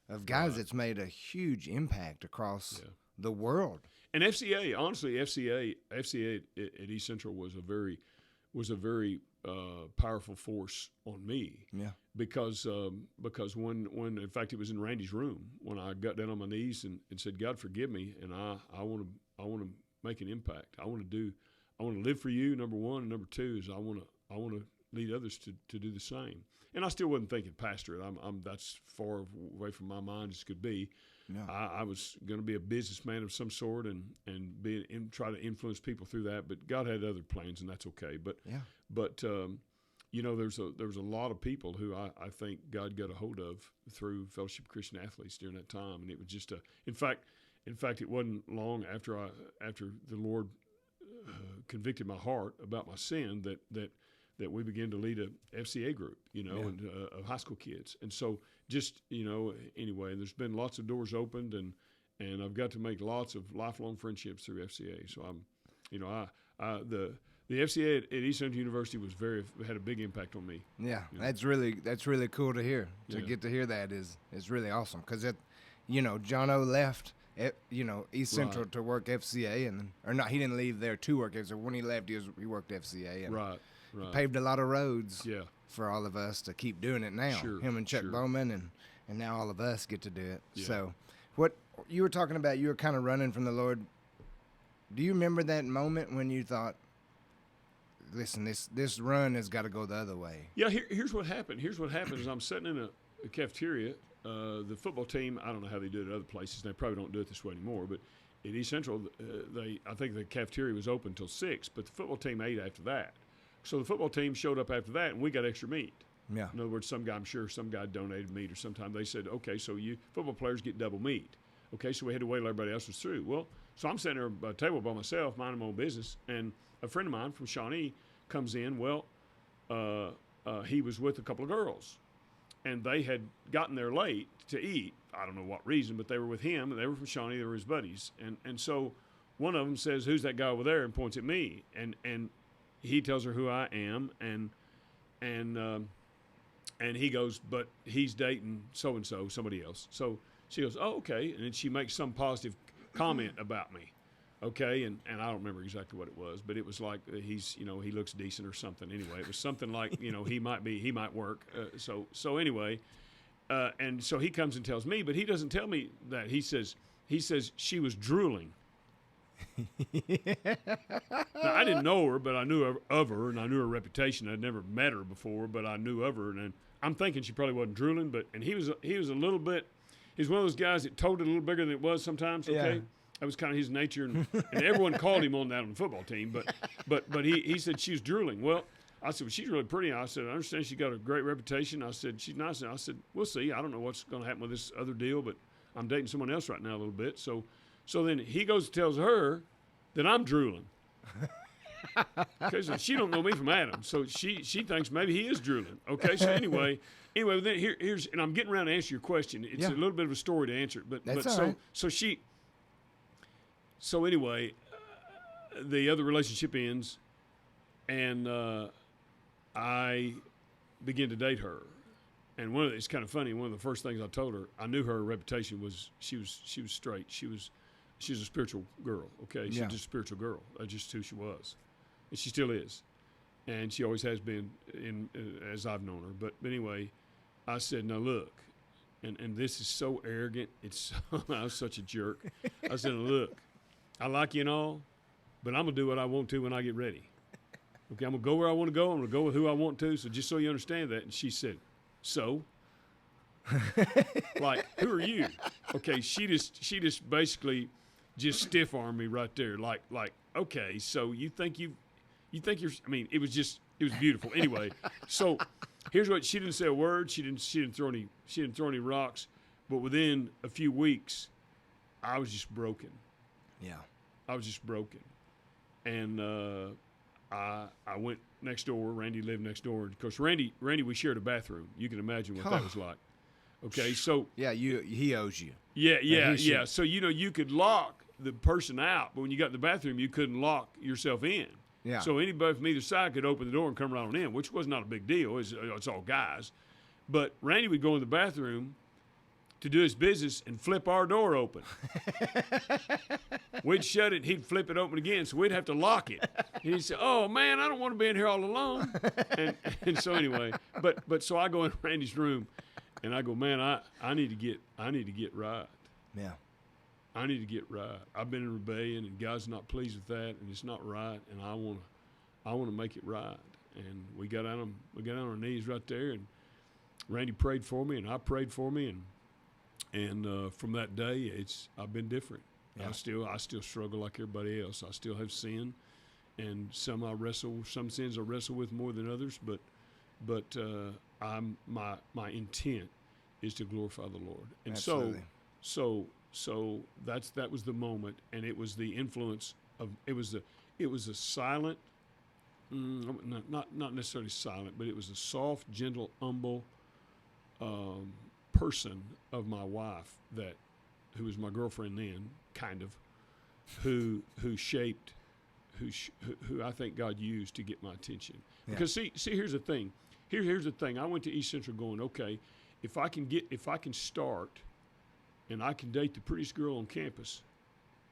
of guys that's made a huge impact across the world. And FCA, honestly, FCA at East Central was a very powerful force on me. Yeah. Because when in fact it was in Randy's room when I got down on my knees and said, "God forgive me, and I want to make an impact. I want to live for you, number one, and number two is I want to lead others to do the same." And I still wasn't thinking pastorate. That's far away from my mind as could be. Yeah. I was going to be a businessman of some sort and try to influence people through that. But God had other plans, and that's okay. But there's a lot of people who I think God got a hold of through Fellowship of Christian Athletes during that time, and it was just in fact, it wasn't long after the Lord convicted my heart about my sin that we began to lead a FCA group, and of high school kids. And so just, anyway, there's been lots of doors opened, and I've got to make lots of lifelong friendships through FCA. So the FCA at East Central University had a big impact on me. Yeah, that's really cool to hear. To get to hear that is really awesome, because Jono left East Central to work FCA, he didn't leave there to work FCA. When he left, he worked FCA, and right. He paved a lot of roads for all of us to keep doing it now. Sure, him and Chuck Bowman, and now all of us get to do it. Yeah. So, what you were talking about, you were kind of running from the Lord. Do you remember that moment when you thought, "Listen, this run has got to go the other way"? Yeah. Here's what happened. Is I'm sitting in a cafeteria. The football team, I don't know how they do it at other places. They probably don't do it this way anymore. But at East Central, I think the cafeteria was open until 6, but the football team ate after that. So the football team showed up after that, and we got extra meat. Yeah. In other words, I'm sure some guy donated meat, or sometime they said, "Okay, so you football players get double meat." Okay, so we had to wait till everybody else was through. Well, so I'm sitting there at a table by myself, minding my own business, and a friend of mine from Shawnee comes in. Well, he was with a couple of girls, and they had gotten there late to eat. I don't know what reason, but they were with him, and they were from Shawnee. They were his buddies, and so one of them says, "Who's that guy over there?" and points at me, and he tells her who I am, and he goes, "But he's dating so and so, somebody else." So she goes, "Oh, okay," and then she makes some positive comment about me. Okay, and I don't remember exactly what it was, but it was like he's, he looks decent or something. Anyway, it was something like, he might work. So anyway, and so he comes and tells me, but he doesn't tell me that. He says she was drooling. Now, I didn't know her, but I knew of her, and I knew her reputation. I'd never met her before, but I knew of her, and I'm thinking she probably wasn't drooling, and he was a little bit. He's one of those guys that told it a little bigger than it was sometimes. Okay. Yeah. That was kind of his nature, and everyone called him on that on the football team. But he said she was drooling. Well, I said, well, she's really pretty. I said, I understand she's got a great reputation. I said, she's nice. And I said, we'll see. I don't know what's going to happen with this other deal, but I'm dating someone else right now a little bit. So then he goes and tells her that I'm drooling. Okay, so she don't know me from Adam. So she thinks maybe he is drooling. Okay, so anyway, then here's, and I'm getting around to answer your question. It's a little bit of a story to answer it, but all right. So anyway, the other relationship ends, and I begin to date her. And it's kind of funny. One of the first things I told her, I knew her reputation was she was straight. She's a spiritual girl. Okay, she's just a spiritual girl. That's just who she was, and she still is, and she always has been as I've known her. But anyway, I said, now look. And this is so arrogant. I was such a jerk. I said, look, I like you and all, but I'm going to do what I want to when I get ready. Okay, I'm going to go where I want to go. I'm going to go with who I want to. So just so you understand that. And she said, so? Like, who are you? Okay, she just basically just stiff-armed me right there. Like, okay, so you think you're, I mean, it was beautiful. Anyway, so here's what, she didn't say a word. She didn't throw any rocks. But within a few weeks, I was just broken. Yeah. I was just broken. And I went next door. Randy lived next door. Of course, Randy, we shared a bathroom. You can imagine what that was like. Okay, so. Yeah, he owes you. Yeah. So, you could lock the person out, but when you got in the bathroom, you couldn't lock yourself in. Yeah. So anybody from either side could open the door and come right on in, which was not a big deal. It's all guys. But Randy would go in the bathroom to do his business and flip our door open. We'd shut it, he'd flip it open again, so we'd have to lock it. And he'd say, "Oh man, I don't want to be in here all alone." And so anyway, but so I go in Randy's room, and I go, "Man, I need to get right." Yeah. I need to get right. I've been in rebellion, and God's not pleased with that, and it's not right, and I want to make it right. And we got on our knees right there, and Randy prayed for me, and I prayed for me, and from that day, I've been different. Yeah. I still struggle like everybody else. I still have sin, and some sins I wrestle with more than others. But my intent is to glorify the Lord. And Absolutely. so that was the moment, and it was the influence of it was a silent, not necessarily silent, but it was a soft, gentle, humble person of my wife who was my girlfriend then, kind of, who I think God used to get my attention. Yeah. Because see, here's the thing. Here's the thing. I went to East Central going, okay, if I can start, and I can date the prettiest girl on campus.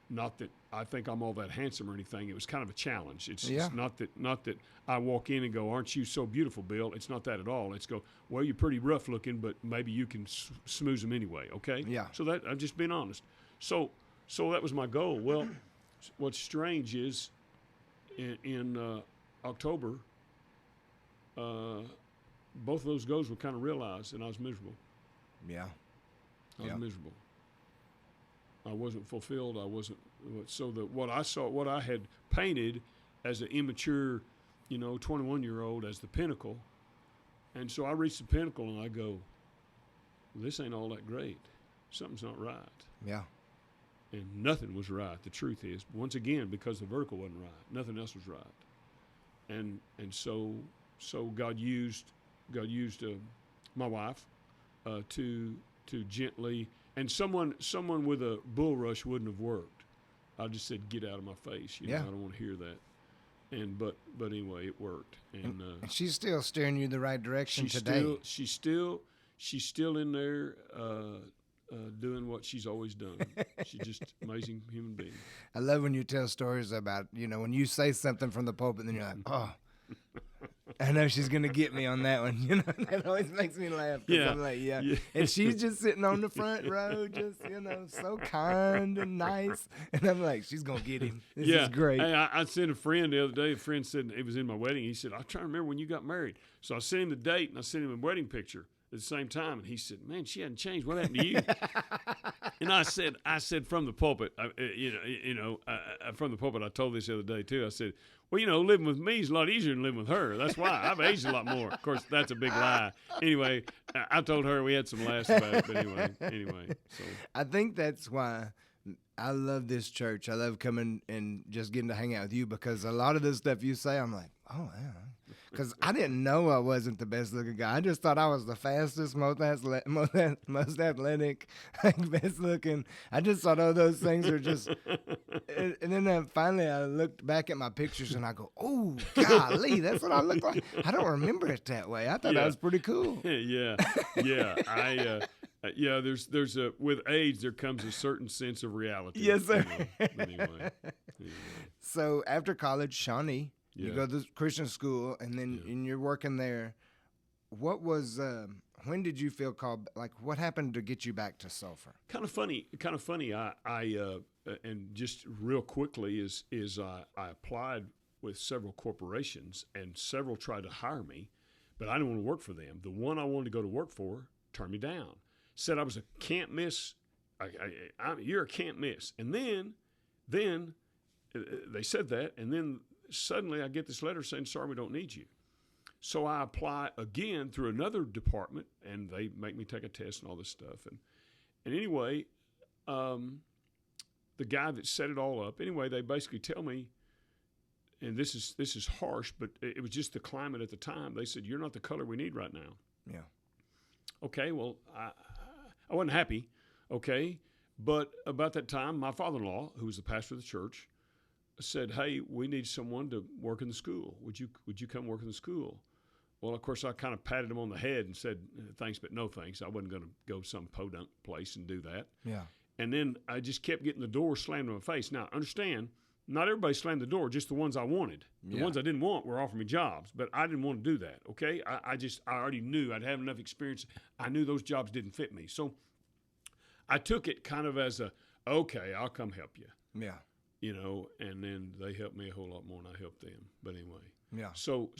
Not that I think I'm all that handsome or anything. It was kind of a challenge. It's not that I walk in and go, "Aren't you so beautiful, Bill?" It's not that at all. It's go, "Well, you're pretty rough looking, but maybe you can smooth them anyway." Okay. Yeah. So that I'm just being honest. So that was my goal. Well, what's strange is, in October, both of those goals were kind of realized, and I was miserable. Yeah. I was miserable. I wasn't fulfilled. I wasn't. So what I had painted as an immature, 21-year-old as the pinnacle, and so I reached the pinnacle and I go, this ain't all that great. Something's not right. Yeah. And nothing was right. The truth is, once again, because the vertical wasn't right, nothing else was right. And so God used my wife to gently, and someone with a bull rush wouldn't have worked. I just said, "Get out of my face." I don't want to hear that. And but anyway, it worked. And she's still steering you the right direction today. She's still in there doing what she's always done. She's just amazing human being. I love when you tell stories about, when you say something from the pulpit, and then you're like, oh, I know she's going to get me on that one. That always makes me laugh. Yeah. I'm like, yeah. And she's just sitting on the front row, just, so kind and nice. And I'm like, she's going to get him. This is great. Hey, I sent a friend the other day. A friend said it was in my wedding. He said, I'm trying to remember when you got married. So I sent him the date, and I sent him a wedding picture at the same time. And he said, man, she hadn't changed. What happened to you? And I said from the pulpit, from the pulpit, I told this the other day too. I said, well, living with me is a lot easier than living with her. That's why I've aged a lot more. Of course, that's a big lie. Anyway, I told her we had some laughs about it. But anyway. So I think that's why I love this church. I love coming and just getting to hang out with you, because a lot of the stuff you say, I'm like, oh, yeah. Because I didn't know I wasn't the best looking guy. I just thought I was the fastest, most athletic, best looking. I just thought all those things are just. And then finally I looked back at my pictures and I go, oh, golly, that's what I look like. I don't remember it that way. I thought that was pretty cool. Yeah. There's a with age there comes a certain sense of reality. Yes, sir. Anyway. So after college, Shawnee. You go to Christian school, and then and you're working there. What was when did you feel called? Like, what happened to get you back to Sulphur? Kind of funny. I and just real quickly is I applied with several corporations, and several tried to hire me, but I didn't want to work for them. The one I wanted to go to work for turned me down. Said I was a can't miss. You're a can't miss. And then they said that, and then suddenly I get this letter saying, sorry, we don't need you. So I apply again through another department, and they make me take a test and all this stuff. And anyway, the guy that set it all up, anyway, they basically tell me, and this is harsh, but it was just the climate at the time. They said, you're not the color we need right now. Yeah. Okay, well, I wasn't happy, okay? But about that time, my father-in-law, who was the pastor of the church, said, hey, we need someone to work in the school. Would you come work in the school? Well, of course, I kind of patted him on the head and said, thanks, but no thanks. I wasn't going to go some podunk place and do that. Yeah. And then I just kept getting the door slammed in my face. Now, understand, not everybody slammed the door, just the ones I wanted. The ones I didn't want were offering me jobs, but I didn't want to do that, okay? I already knew I'd have enough experience. I knew those jobs didn't fit me. So I took it kind of as okay, I'll come help you. Yeah. And then they helped me a whole lot more than I helped them. But anyway. Yeah. So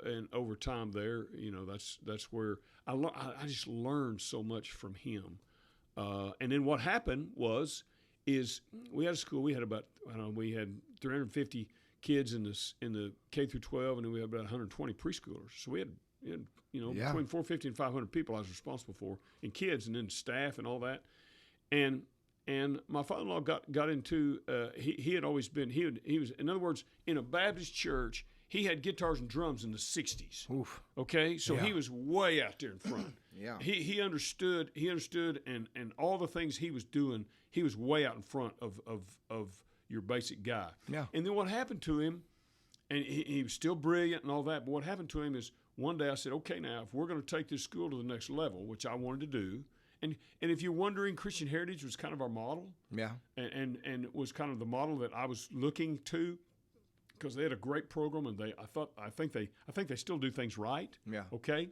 and over time there, that's where I just learned so much from him. And then what happened is we had a school. We had we had 350 kids in the K through 12, and then we had about 120 preschoolers. So we had between 450 and 500 people I was responsible for, and kids, and then staff and all that. And my father-in-law got into he had always been he was, in other words, in a Baptist church. He had guitars and drums in the 60s. Oof. Okay, so he was way out there in front. Yeah. He understood and all the things he was doing, he was way out in front of your basic guy. Yeah. And then what happened to him, and he was still brilliant and all that, but what happened to him is one day I said, okay, now if we're going to take this school to the next level, which I wanted to do. And if you're wondering, Christian Heritage was kind of our model. Yeah. And it was kind of the model that I was looking to, because they had a great program, and I think they still do things right. Yeah. Okay.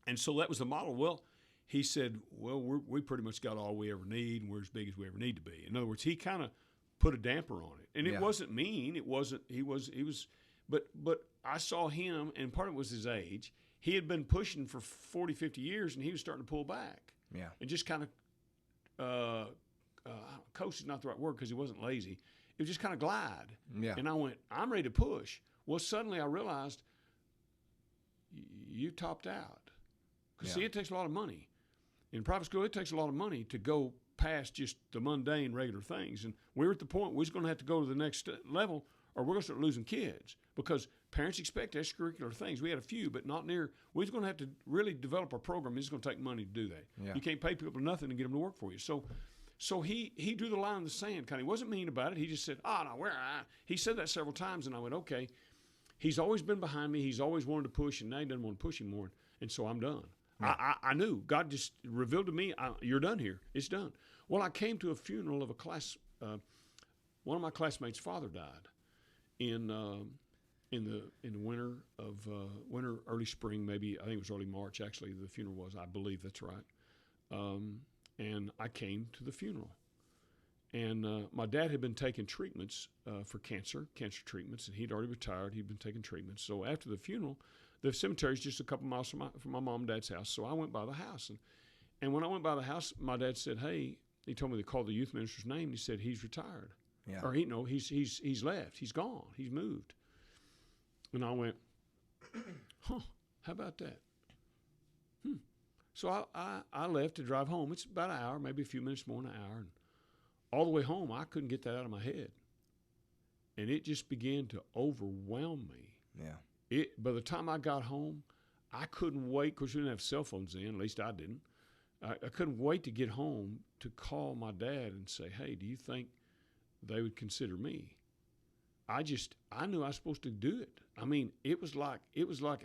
And so that was the model. Well, he said, well, we pretty much got all we ever need, and we're as big as we ever need to be. In other words, he kind of put a damper on it, and it wasn't mean. It wasn't. He was. But I saw him, and part of it was his age. He had been pushing for 40, 50 years, and he was starting to pull back. Yeah. And just kind of coast is not the right word, because he wasn't lazy. It was just kind of glide. Yeah. And I went, I'm ready to push. Well, suddenly I realized you topped out. Because, see, it takes a lot of money. In private school, it takes a lot of money to go past just the mundane, regular things. And we're at the point we're going to have to go to the next level, or we're going to start losing kids. Because parents expect extracurricular things. We had a few, but not near. We're going to have to really develop our program. It's going to take money to do that. Yeah. You can't pay people nothing and get them to work for you. So So he drew the line in the sand. Kind of, he wasn't mean about it. He just said, "Oh no, where?" He said that several times, and I went, "Okay." He's always been behind me. He's always wanted to push, and now he doesn't want to push anymore. And so I'm done. Yeah. I knew. God just revealed to me, you're done here. It's done. Well, I came to a funeral of a class. One of my classmates' father died in the winter of early spring, maybe. I think it was early March. Actually, the funeral was. I believe that's right. And I came to the funeral. And my dad had been taking treatments for cancer treatments, and he'd already retired. He'd been taking treatments. So after the funeral, the cemetery's just a couple miles from my mom and dad's house. So I went by the house. And when I went by the house, my dad said, "Hey," he told me to call the youth minister's name. And he said, "He's retired." Yeah. Or, he's left. He's gone. He's moved. And I went, "Huh, how about that?" So I left to drive home. It's about an hour, maybe a few minutes more than an hour. And all the way home, I couldn't get that out of my head. And it just began to overwhelm me. Yeah. By the time I got home, I couldn't wait. Of course, we didn't have cell phones then. At least I didn't. I couldn't wait to get home to call my dad and say, "Hey, do you think they would consider me?" I knew I was supposed to do it. I mean, it was like,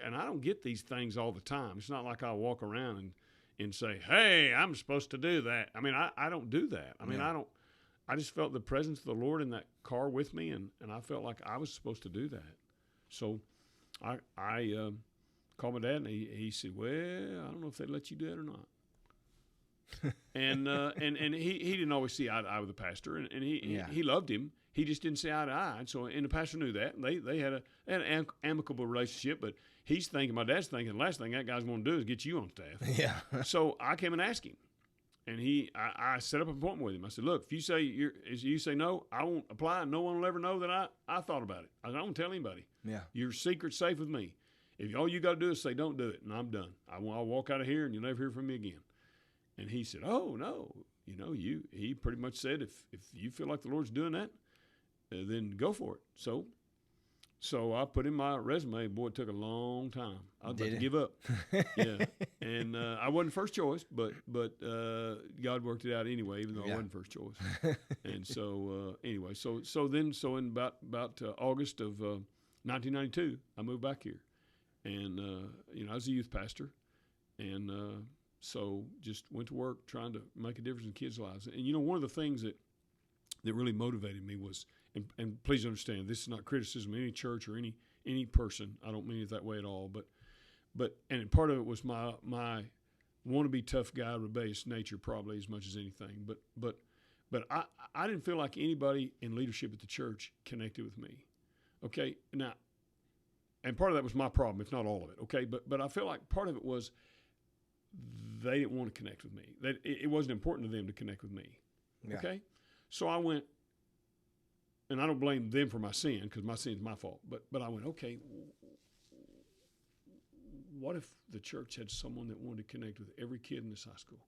and I don't get these things all the time. It's not like I walk around and say, "Hey, I'm supposed to do that." I mean, I don't do that. I mean, Yeah. I just felt the presence of the Lord in that car with me, and I felt like I was supposed to do that. So I called my dad, and he said, "Well, I don't know if they'd let you do that or not." and he didn't always see eye to eye with the pastor, and he loved him. He just didn't see eye to eye. And so, and the pastor knew that. And they had an amicable relationship, but my dad's thinking, the last thing that guy's going to do is get you on staff. Yeah. So I came and asked him. And I set up an appointment with him. I said, "Look, if you say no, I won't apply, and no one will ever know that I thought about it. I don't tell anybody. Yeah. Your secret's safe with me. If all you got to do is say don't do it, and I'm done. I'll walk out of here, and you'll never hear from me again." And he said, "Oh no, he pretty much said if you feel like the Lord's doing that, then go for it." So I put in my resume. Boy, it took a long time. I was about to give up. Yeah, and I wasn't first choice, but God worked it out anyway, even though I wasn't first choice. And so anyway, so in about August of 1992, I moved back here, and I was a youth pastor, and so just went to work trying to make a difference in kids' lives. And one of the things that really motivated me was, and please understand, this is not criticism of any church or any person. I don't mean it that way at all. But part of it was my want to be tough guy, rebellious nature, probably as much as anything. But I didn't feel like anybody in leadership at the church connected with me. Okay, now, and part of that was my problem, if not all of it. Okay, but I feel like part of it was they didn't want to connect with me. That it wasn't important to them to connect with me. Yeah. Okay, so I went. And I don't blame them for my sin, because my sin is my fault. But I went, okay, what if the church had someone that wanted to connect with every kid in this high school?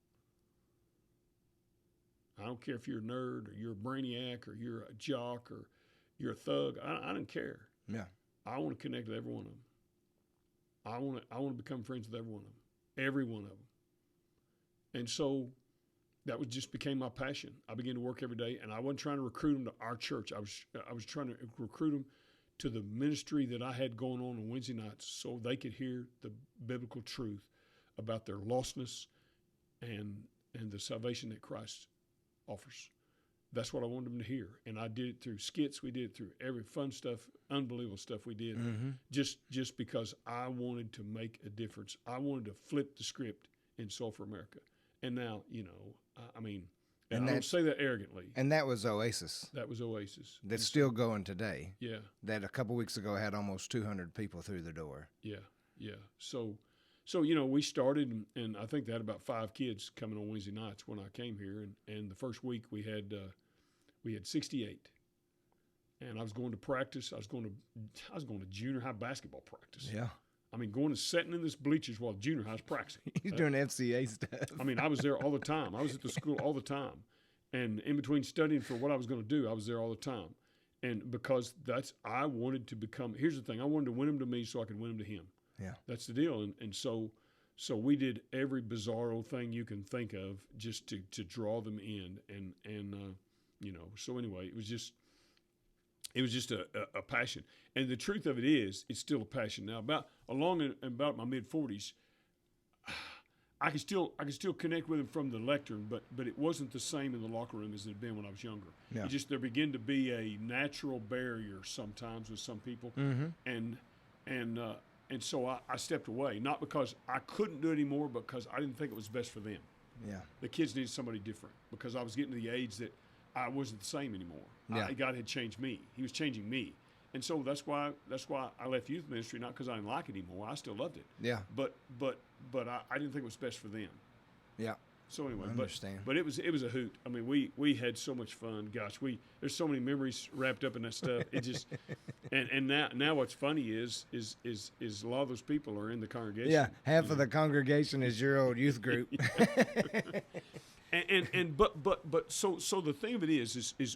I don't care if you're a nerd or you're a brainiac or you're a jock or you're a thug. I don't care. Yeah. I want to connect with every one of them. I want to become friends with every one of them. Every one of them. And so that just became my passion. I began to work every day, and I wasn't trying to recruit them to our church. I was trying to recruit them to the ministry that I had going on Wednesday nights, so they could hear the biblical truth about their lostness and the salvation that Christ offers. That's what I wanted them to hear, and I did it through skits. We did it through every fun stuff, unbelievable stuff we did, just because I wanted to make a difference. I wanted to flip the script in Soul for America. And now, I mean, and I don't say that arrogantly. And that was Oasis. That was Oasis. That's still going today. Yeah. That a couple weeks ago had almost 200 people through the door. Yeah, yeah. So we started, and I think they had about 5 kids coming on Wednesday nights when I came here, and the first week we had 68. And I was going to practice. I was going to junior high basketball practice. Yeah. I mean, going and sitting in this bleachers while junior high's practicing. He's doing FCA stuff. I mean, I was there all the time. I was at the school all the time. And in between studying for what I was going to do, I was there all the time. And because I wanted to become, here's the thing, I wanted to win him to me so I could win him to him. Yeah. That's the deal. And so So we did every bizarro thing you can think of just to draw them in, and So anyway, it was just a passion, and the truth of it is, it's still a passion now. About my mid-40s, I can still connect with him from the lectern, but it wasn't the same in the locker room as it had been when I was younger. Yeah. It just, there began to be a natural barrier sometimes with some people, and so I stepped away, not because I couldn't do it anymore, but because I didn't think it was best for them. Yeah. The kids needed somebody different, because I was getting to the age that I wasn't the same anymore. Yeah. God had changed me. He was changing me. And so that's why I left youth ministry, not because I didn't like it anymore. I still loved it. Yeah. But I didn't think it was best for them. Yeah. So anyway, I understand. But it was a hoot. I mean, we had so much fun. Gosh, there's so many memories wrapped up in that stuff. It just and now what's funny is a lot of those people are in the congregation. Yeah, half of the congregation is your old youth group. So the thing of it is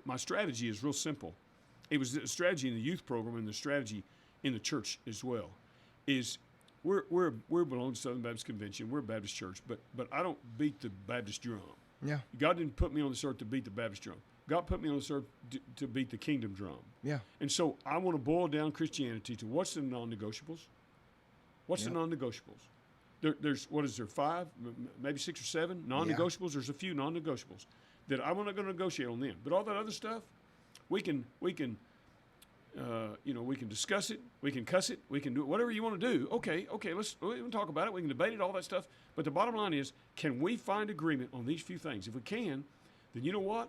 my strategy is real simple. It was the strategy in the youth program and the strategy in the church as well. Is we're belong to Southern Baptist Convention. We're a Baptist church, but I don't beat the Baptist drum. Yeah. God didn't put me on this earth to beat the Baptist drum. God put me on this earth to beat the kingdom drum. Yeah. And so I want to boil down Christianity to what's the non-negotiables. What's the non-negotiables? There's 5, maybe 6 or 7 non-negotiables. Yeah. There's a few non-negotiables that I'm not going to negotiate on them. But all that other stuff, we can discuss it, we can cuss it, we can do whatever you want to do. Okay, we can talk about it, we can debate it, all that stuff. But the bottom line is, can we find agreement on these few things? If we can, then you know what?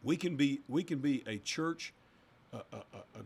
We can be a church, a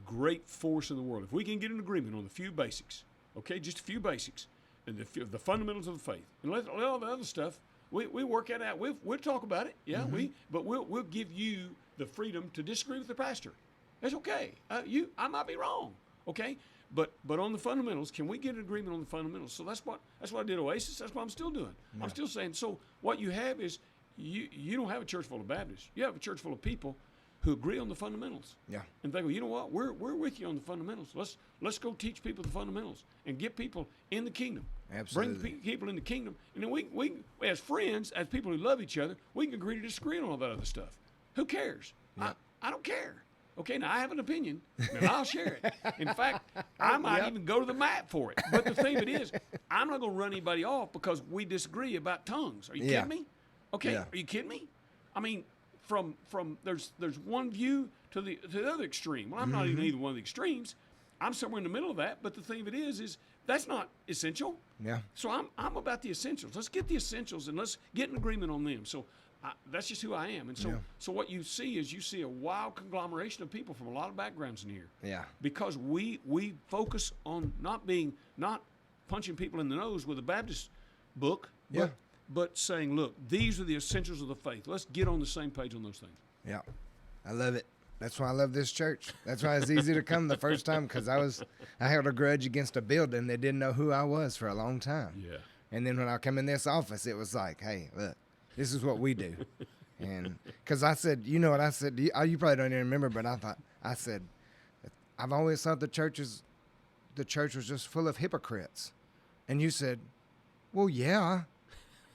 great force in the world. If we can get an agreement on the few basics, okay, just a few basics, and the fundamentals of the faith, and let all the other stuff, we work it out. We'll talk about it, yeah. But we'll give you the freedom to disagree with the pastor. That's okay. I might be wrong, okay. But on the fundamentals, can we get an agreement on the fundamentals? So that's what I did Oasis. That's what I'm still doing. Yeah. I'm still saying. So what you have is you don't have a church full of Baptists. You have a church full of people who agree on the fundamentals. Yeah. And they go, you know what? We're with you on the fundamentals. Let's go teach people the fundamentals and get people in the kingdom. Absolutely. Bring people in the kingdom, and then we as friends, as people who love each other, we can agree to disagree on all that other stuff. Who cares? Yeah. I don't care. Okay, now I have an opinion, and I'll share it. In fact, I might even go to the mat for it. But the thing of it is, I'm not going to run anybody off because we disagree about tongues. Are you kidding me? Okay, are you kidding me? I mean, from there's one view to the other extreme. Well, I'm not even either one of the extremes. I'm somewhere in the middle of that. But the thing of it is that's not essential. Yeah. So I'm about the essentials. Let's get the essentials and let's get an agreement on them. So that's just who I am. And so what you see is a wild conglomeration of people from a lot of backgrounds in here. Yeah. Because we focus on not punching people in the nose with a Baptist book, but saying, look, these are the essentials of the faith. Let's get on the same page on those things. Yeah. I love it. That's why I love this church. That's why it's easy to come the first time, because I held a grudge against a building that didn't know who I was for a long time. Yeah. And then when I come in this office, it was like, hey, look, this is what we do. And because I said, you know what I said? You probably don't even remember, but I said, I've always thought the church was just full of hypocrites. And you said, well, yeah.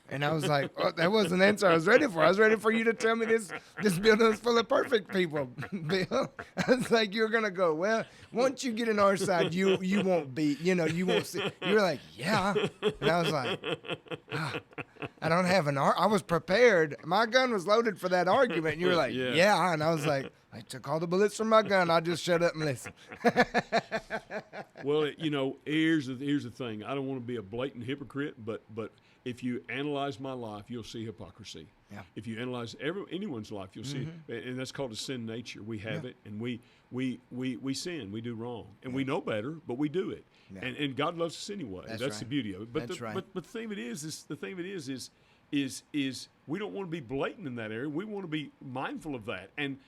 And I was like, oh, that wasn't the answer I was ready for. I was ready for you to tell me this building is full of perfect people, Bill. I was like, you're going to go, well, once you get in our side, you won't be, you won't see. You were like, yeah. And I was like, I don't have I was prepared. My gun was loaded for that argument. And you were like, yeah. And I was like, I took all the bullets from my gun. I just shut up and listen. Well, here's the thing. I don't want to be a blatant hypocrite, but if you analyze my life, you'll see hypocrisy. Yeah. If you analyze anyone's life, you'll see it. And that's called a sin nature. We have it, and we sin. We do wrong. And we know better, but we do it. Yeah. And God loves us anyway. That's the beauty of it. But the thing of it is we don't want to be blatant in that area. We want to be mindful of that and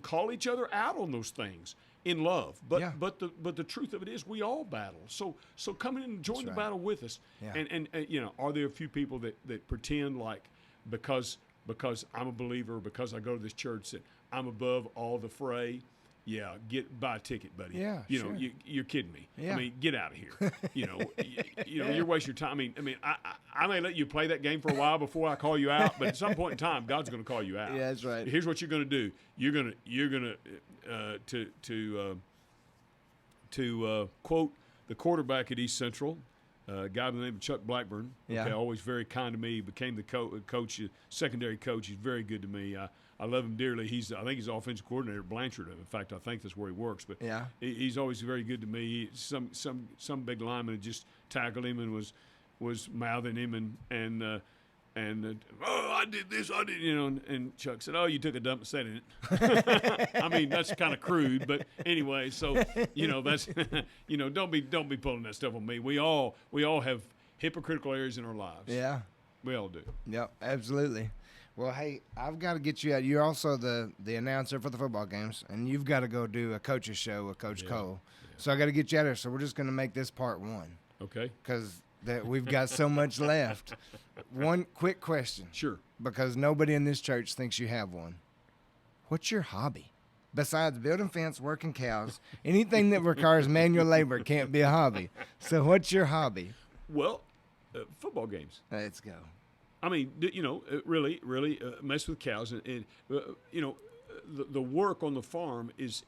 call each other out on those things in love. But the truth of it is we all battle. So come in and join the battle with us. Yeah. And are there a few people that pretend like because I'm a believer, because I go to this church, that I'm above all the fray Yeah, buy a ticket, buddy. Yeah, you sure. know, you're kidding me. Yeah. I mean, get out of here. You know, you're wasting your time. I may let you play that game for a while before I call you out, but at some point in time, God's going to call you out. Yeah, that's right. Here's what you're going to do. You're going to quote the quarterback at East Central, a guy by the name of Chuck Blackburn. Yeah. Okay, always very kind to me. He became the coach, secondary coach. He's very good to me. I love him dearly. I think he's the offensive coordinator at Blanchard. In fact, I think that's where he works. But Yeah. he's always very good to me. Some big lineman had just tackled him and was mouthing him and I did this, I did, you know. And Chuck said, "Oh, you took a dump and sat in it." I mean, that's kind of crude, but anyway. So that's don't be pulling that stuff on me. We all have hypocritical areas in our lives. Yeah. We all do. Yep, absolutely. Well, hey, I've got to get you out. You're also the announcer for the football games, and you've got to go do a coach's show with Coach Cole. Yeah. So I got to get you out of here. So we're just going to make this part one. Okay. Because we've got so much left. One quick question. Sure. Because nobody in this church thinks you have one. What's your hobby? Besides building fence, working cows, anything that requires manual labor can't be a hobby. So what's your hobby? Well, football games. Let's go. I mean, really mess with cows, and the work on the farm is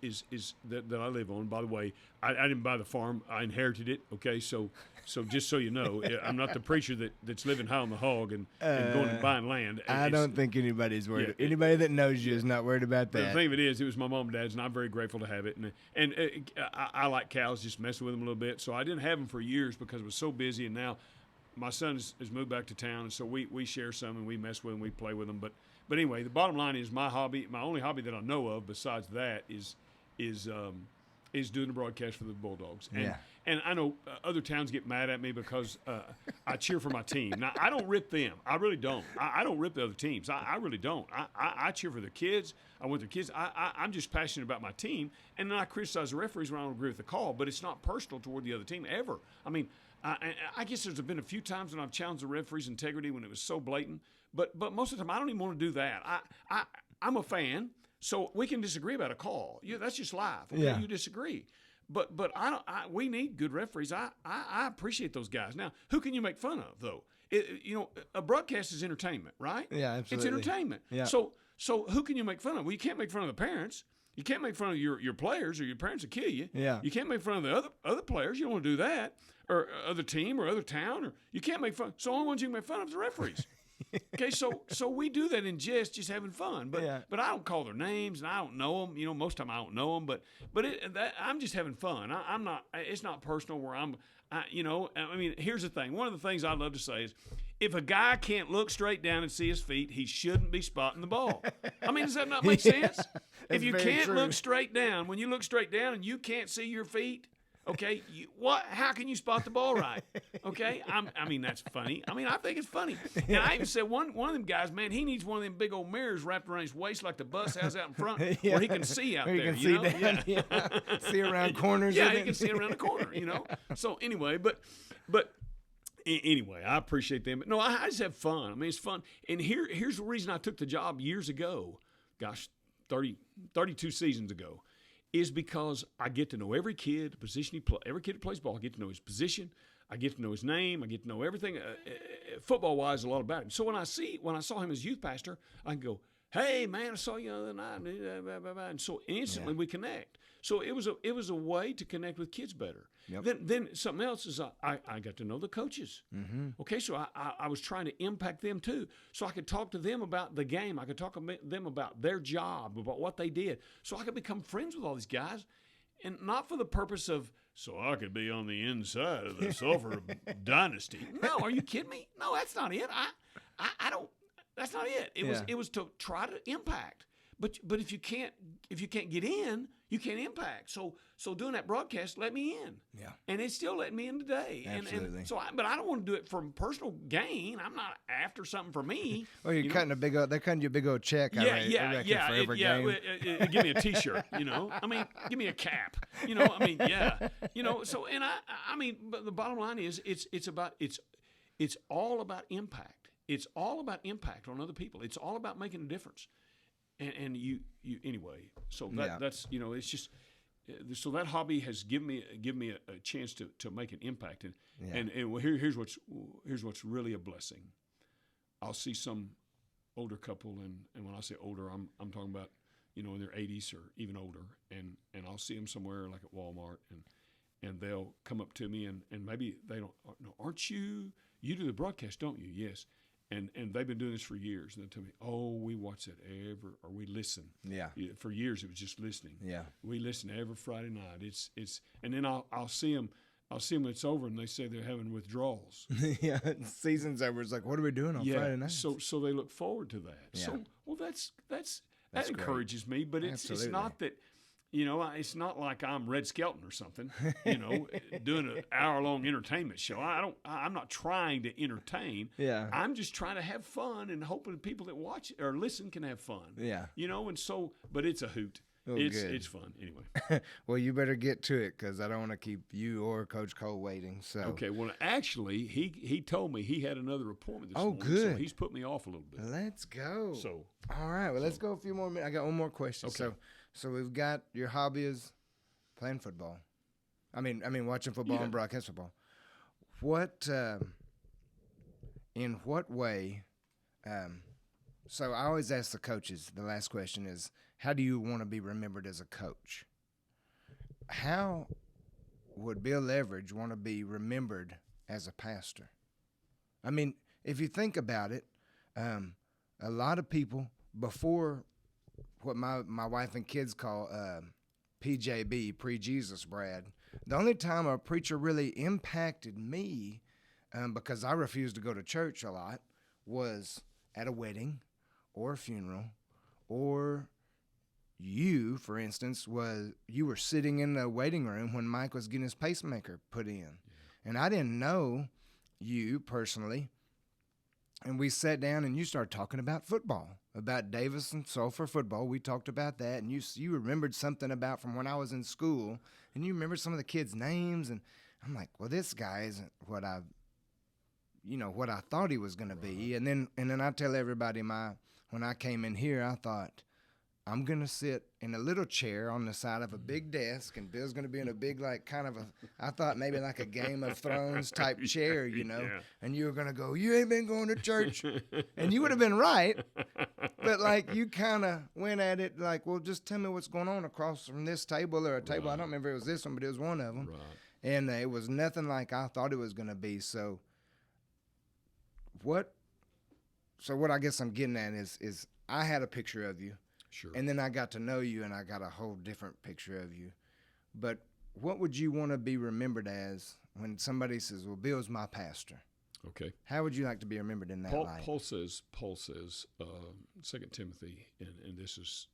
that I live on. By the way, I didn't buy the farm; I inherited it. Okay, so just so you know, I'm not the preacher that's living high on the hog and going and buying land. I don't think anybody's worried. Yeah, anybody that knows you is not worried about that. The thing of it is, it was my mom and dad's, and I'm very grateful to have it. And I like cows, just messing with them a little bit. So I didn't have them for years because I was so busy, and now my son has moved back to town, and so we share some, and we mess with them, we play with them. But anyway, the bottom line is my only hobby that I know of besides that is doing the broadcast for the Bulldogs. And I know other towns get mad at me because I cheer for my team. Now, I don't rip them. I really don't. I don't rip the other teams. I really don't. I cheer for their kids. I want their kids. I'm just passionate about my team, and then I criticize the referees when I don't agree with the call, but it's not personal toward the other team ever. I mean, I guess there's been a few times when I've challenged the referee's integrity when it was so blatant, but most of the time I don't even want to do that. I'm a fan, so we can disagree about a call. That's just life. Okay? Yeah. You disagree, but we need good referees. I appreciate those guys. Now, who can you make fun of though? A broadcast is entertainment, right? Yeah, absolutely. It's entertainment. Yeah. So who can you make fun of? Well, you can't make fun of the parents. You can't make fun of your players, or your parents will kill you. Yeah. You can't make fun of the other players. You don't want to do that, or other team, or other town, or you can't make fun. So the only ones you can make fun of is the referees. Okay, so we do that in jest, just having fun. But I don't call their names, and I don't know them. Most of the time I don't know them. But I'm just having fun. I'm not. It's not personal. Where here's the thing. One of the things I love to say is, if a guy can't look straight down and see his feet, he shouldn't be spotting the ball. I mean, does that not make sense? If you can't look straight down, when you look straight down and you can't see your feet, okay, how can you spot the ball right? Okay, I mean, that's funny. I mean, I think it's funny. And I even said one of them guys, man, he needs one of them big old mirrors wrapped around his waist like the bus has out in front, where he can see out there. He can see down, see around corners. Yeah, he can see around the corner. So anyway, but. Anyway, I appreciate them. But no, I just have fun. I mean, it's fun. And here's the reason I took the job years ago, 32 seasons ago, is because I get to know every kid, the position he plays. Every kid that plays ball, I get to know his position. I get to know his name. I get to know everything, football-wise, a lot about him. So when I saw him as youth pastor, I can go, "Hey, man, I saw you the other night," and so instantly we connect. So it was a way to connect with kids better. Yep. Then something else is I got to know the coaches. Mm-hmm. Okay, so I was trying to impact them too, so I could talk to them about the game. I could talk to them about their job, about what they did, so I could become friends with all these guys, and not for the purpose of so I could be on the inside of the Sulphur dynasty. No, are you kidding me? No, that's not it. I don't. That's not it. It was to try to impact. But if you can't get in, you can't impact. So doing that broadcast let me in. Yeah. And it's still letting me in today. Absolutely. And so but I don't want to do it for personal gain. I'm not after something for me. Well, they're cutting you a big old check. I reckon, for every game. Give me a T-shirt. I mean, give me a cap. I mean, yeah. So and I mean, but the bottom line is it's all about impact. It's all about impact on other people. It's all about making a difference. and you anyway. So Yeah. that's it's just so that hobby has given me a chance to make an impact, and well, here's what's really a blessing. I'll see some older couple, and when I say older, I'm talking about in their 80s or even older, and I'll see them somewhere like at Walmart, and they'll come up to me, and maybe they don't know, aren't you do the broadcast, don't you? Yes. And they've been doing this for years, and they tell me, "Oh, we watch that or we listen." Yeah. For years, it was just listening. Yeah. We listen every Friday night. It's and then I'll see them. When it's over, and they say they're having withdrawals. Yeah, season's over. It's like, what are we doing on Friday night? So they look forward to that. Yeah. So that That's encourages me. But it's Absolutely. not that. It's not like I'm Red Skelton or something, doing an hour-long entertainment show. I'm not trying to entertain. Yeah. I'm just trying to have fun and hoping people that watch or listen can have fun. Yeah. And so, but it's a hoot. Oh, it's good. fun anyway. Well, you better get to it because I don't want to keep you or Coach Cole waiting. So Okay. Well, actually, he told me he had another appointment this morning. good. So he's put me off a little bit. let's go. So all right. Well, let's go a few more minutes. I got one more question. Okay. So we've got your hobby is playing football. I mean watching football and broadcast football. What in what way? So I always ask the coaches. The last question is, how do you want to be remembered as a coach? How would Bill Leveridge want to be remembered as a pastor? I mean, if you think about it, a lot of people before what my wife and kids call PJB, pre-Jesus Brad, the only time a preacher really impacted me, because I refused to go to church a lot, was at a wedding or a funeral, or you, for instance, you were sitting in the waiting room when Mike was getting his pacemaker put in. Yeah. And I didn't know you personally. And we sat down and you started talking about football, about Davis and Sulphur football. We talked about that, and you remembered something about from when I was in school, and you remembered some of the kids' names, and I'm like, well, this guy isn't what I thought he was going to be. And then I tell everybody when I came in here, I thought, I'm going to sit in a little chair on the side of a big desk, and Bill's going to be in a big, I thought maybe like a Game of Thrones type chair, Yeah. and you were going to go, you ain't been going to church. And you would have been right. But you kind of went at it like, well, just tell me what's going on across from this table or a table. I don't remember if it was this one, but it was one of them. Right. And it was nothing like I thought it was going to be. So what I guess I'm getting at is I had a picture of you. Sure. And then I got to know you, and I got a whole different picture of you. But what would you want to be remembered as when somebody says, well, Bill's my pastor? Okay. How would you like to be remembered in that light? Paul says, 2 Timothy, and this is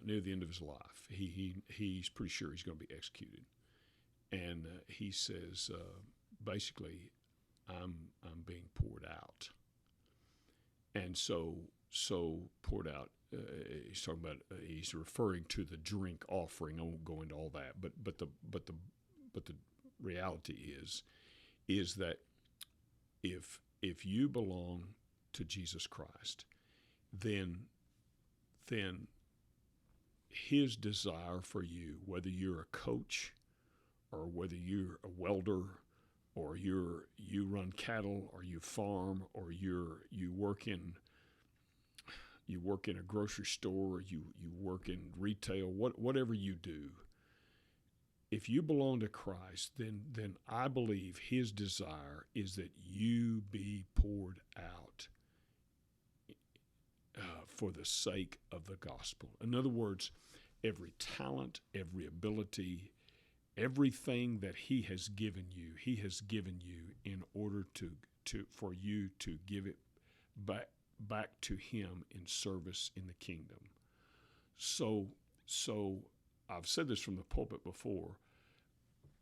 near the end of his life. He's pretty sure he's going to be executed, and he says basically, I'm being poured out. And so poured out. He's talking about. He's referring to the drink offering. I won't go into all that, but the reality is that if you belong to Jesus Christ, then His desire for you, whether you're a coach or whether you're a welder, or you run cattle, or you farm, or you work in a grocery store, or you work in retail, whatever you do, if you belong to Christ, then I believe His desire is that you be poured out for the sake of the gospel. In other words, every talent, every ability, everything that He has given you in order for you to give it back to Him in service in the kingdom. So I've said this from the pulpit before,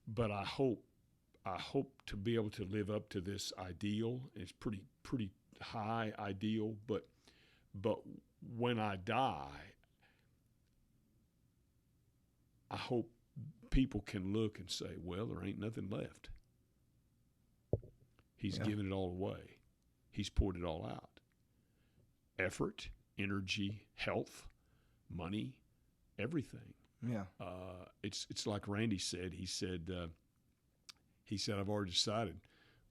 but I hope to be able to live up to this ideal. It's pretty high ideal, but when I die, I hope people can look and say, well, there ain't nothing left. He's given it all away. He's poured it all out. effort, energy, health, money, everything. Yeah. It's like Randy said. He said, I've already decided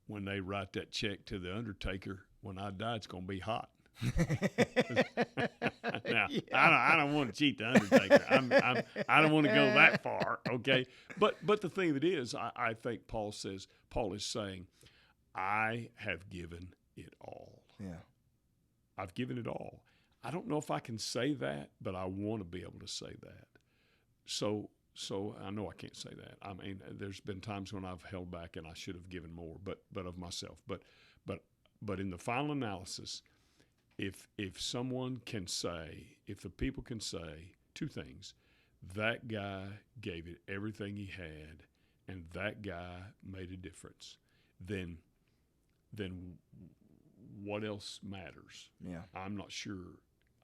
when they write that check to the undertaker, when I die, it's going to be hot. Now, Yeah. I don't want to cheat the undertaker. I don't want to go that far, okay? But the thing of it is, I think Paul is saying, I have given it all. Yeah. I've given it all. I don't know if I can say that, but I want to be able to say that. So I know I can't say that. I mean, there's been times when I've held back and I should have given more, but of myself. But in the final analysis, if someone can say, if the people can say two things, that guy gave it everything he had, and that guy made a difference, then what else matters? Yeah. I'm not sure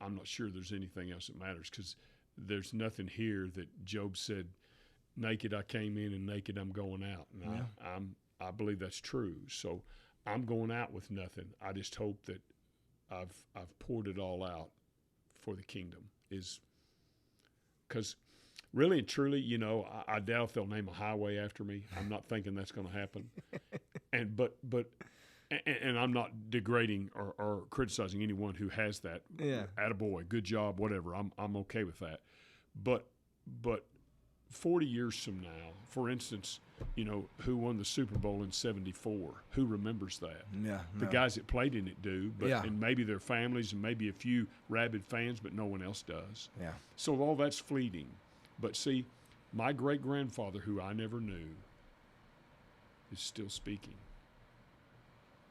there's anything else that matters, because there's nothing here that Job said, naked I came in and naked I'm going out. And Yeah. I believe that's true. So I'm going out with nothing. I just hope that I've poured it all out for the kingdom, is because really and truly, I doubt if they'll name a highway after me. I'm not thinking that's going to happen. And I'm not degrading or criticizing anyone who has that. Yeah. Attaboy, good job, whatever. I'm okay with that. But 40 years from now, for instance, who won the Super Bowl in '74? Who remembers that? Yeah. The guys that played in it do, but Yeah. and maybe their families and maybe a few rabid fans, but no one else does. Yeah. So all that's fleeting. But see, my great-grandfather, who I never knew, is still speaking.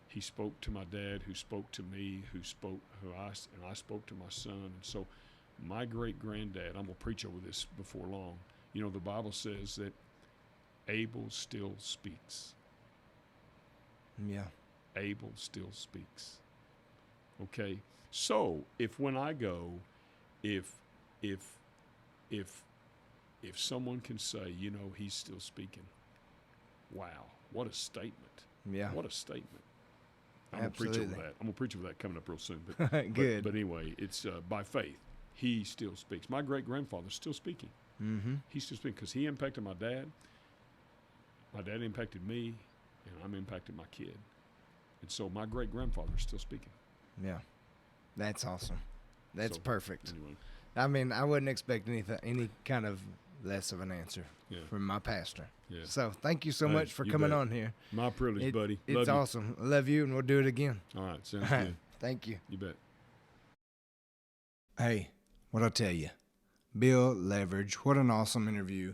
He spoke to my dad, who spoke to me, and I spoke to my son. And so my great-granddad, I'm going to preach over this before long. The Bible says that Abel still speaks. Yeah. Abel still speaks. Okay? So if when I go, if someone can say, he's still speaking, wow, what a statement. Yeah. What a statement. I'm Absolutely. going to preach over that coming up real soon. But, Good. But anyway, it's by faith. He still speaks. My great-grandfather's still speaking. Mm-hmm. He's still speaking because he impacted my dad. My dad impacted me, and I'm impacted my kid. And so my great-grandfather's still speaking. Yeah. That's awesome. That's So, perfect. Anyway, I mean, I wouldn't expect any kind of less of an answer yeah. from my pastor. Yeah. So thank you so Hey, much for you coming bet. on here. My privilege, buddy. Love It's you. awesome. I love you, and we'll do it again. All right, sounds good. Thank you. You bet. Hey, what'd I tell you? Bill Leveridge, what an awesome interview.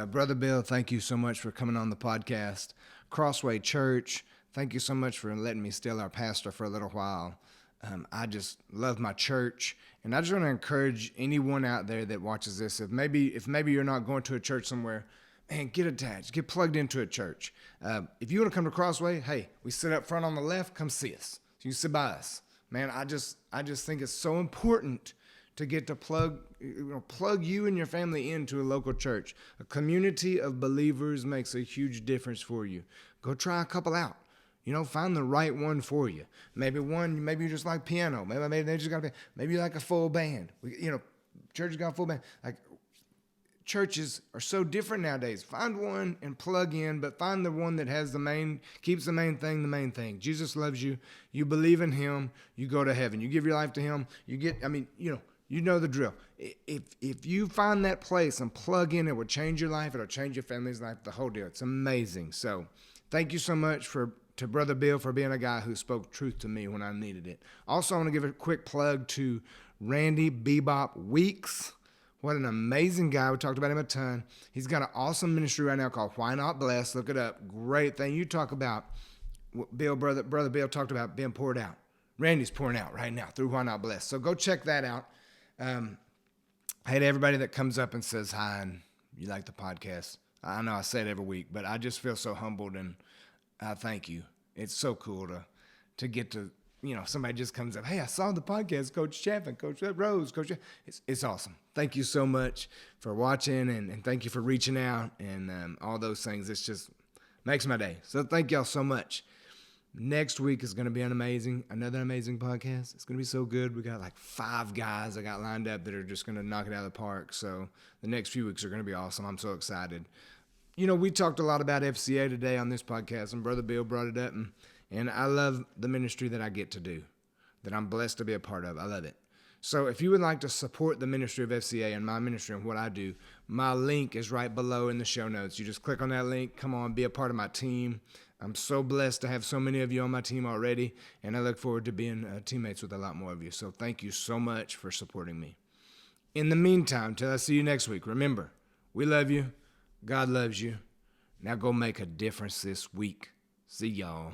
Brother Bill, thank you so much for coming on the podcast. Crossway Church, thank you so much for letting me steal our pastor for a little while. I just love my church, and I just want to encourage anyone out there that watches this, if maybe you're not going to a church somewhere, man, get attached, get plugged into a church. If you want to come to Crossway, hey, we sit up front on the left, come see us. So you sit by us. Man, I just think it's so important to get to plug you and your family into a local church. A community of believers makes a huge difference for you. Go try a couple out. Find the right one for you. Maybe you just like piano. Maybe they just got maybe you like a full band. Churches got a full band. Like, churches are so different nowadays. Find one and plug in, but find the one that keeps the main thing. Jesus loves you. You believe in him. You go to heaven. You give your life to him. You know the drill. If you find that place and plug in, it will change your life. It'll change your family's life, the whole deal. It's amazing. So thank you so much to Brother Bill for being a guy who spoke truth to me when I needed it. Also, I want to give a quick plug to Randy Bebop Weeks. What an amazing guy. We talked about him a ton. He's got an awesome ministry right now called Why Not Bless. Look it up. Great thing. You talk about, Brother Bill talked about being poured out. Randy's pouring out right now through Why Not Bless. So go check that out. Hey to everybody that comes up and says hi and you like the podcast. I know I say it every week, but I just feel so humbled, and I thank you. It's so cool to get to, somebody just comes up, hey, I saw the podcast, Coach Chaffin, Coach Rose, Coach. It's awesome. Thank you so much for watching, and thank you for reaching out and all those things. It's just makes my day. So thank y'all so much. Next week is going to be another amazing podcast. It's going to be so good. We got like 5 guys I got lined up that are just going to knock it out of the park. So the next few weeks are going to be awesome. I'm so excited. You know, we talked a lot about FCA today on this podcast, and Brother Bill brought it up, and I love the ministry that I get to do, that I'm blessed to be a part of. I love it. So if you would like to support the ministry of FCA and my ministry and what I do, my link is right below in the show notes. You just click on that link. Come on, be a part of my team. I'm so blessed to have so many of you on my team already, and I look forward to being teammates with a lot more of you. So thank you so much for supporting me. In the meantime, till I see you next week, remember, we love you. God loves you. Now go make a difference this week. See y'all.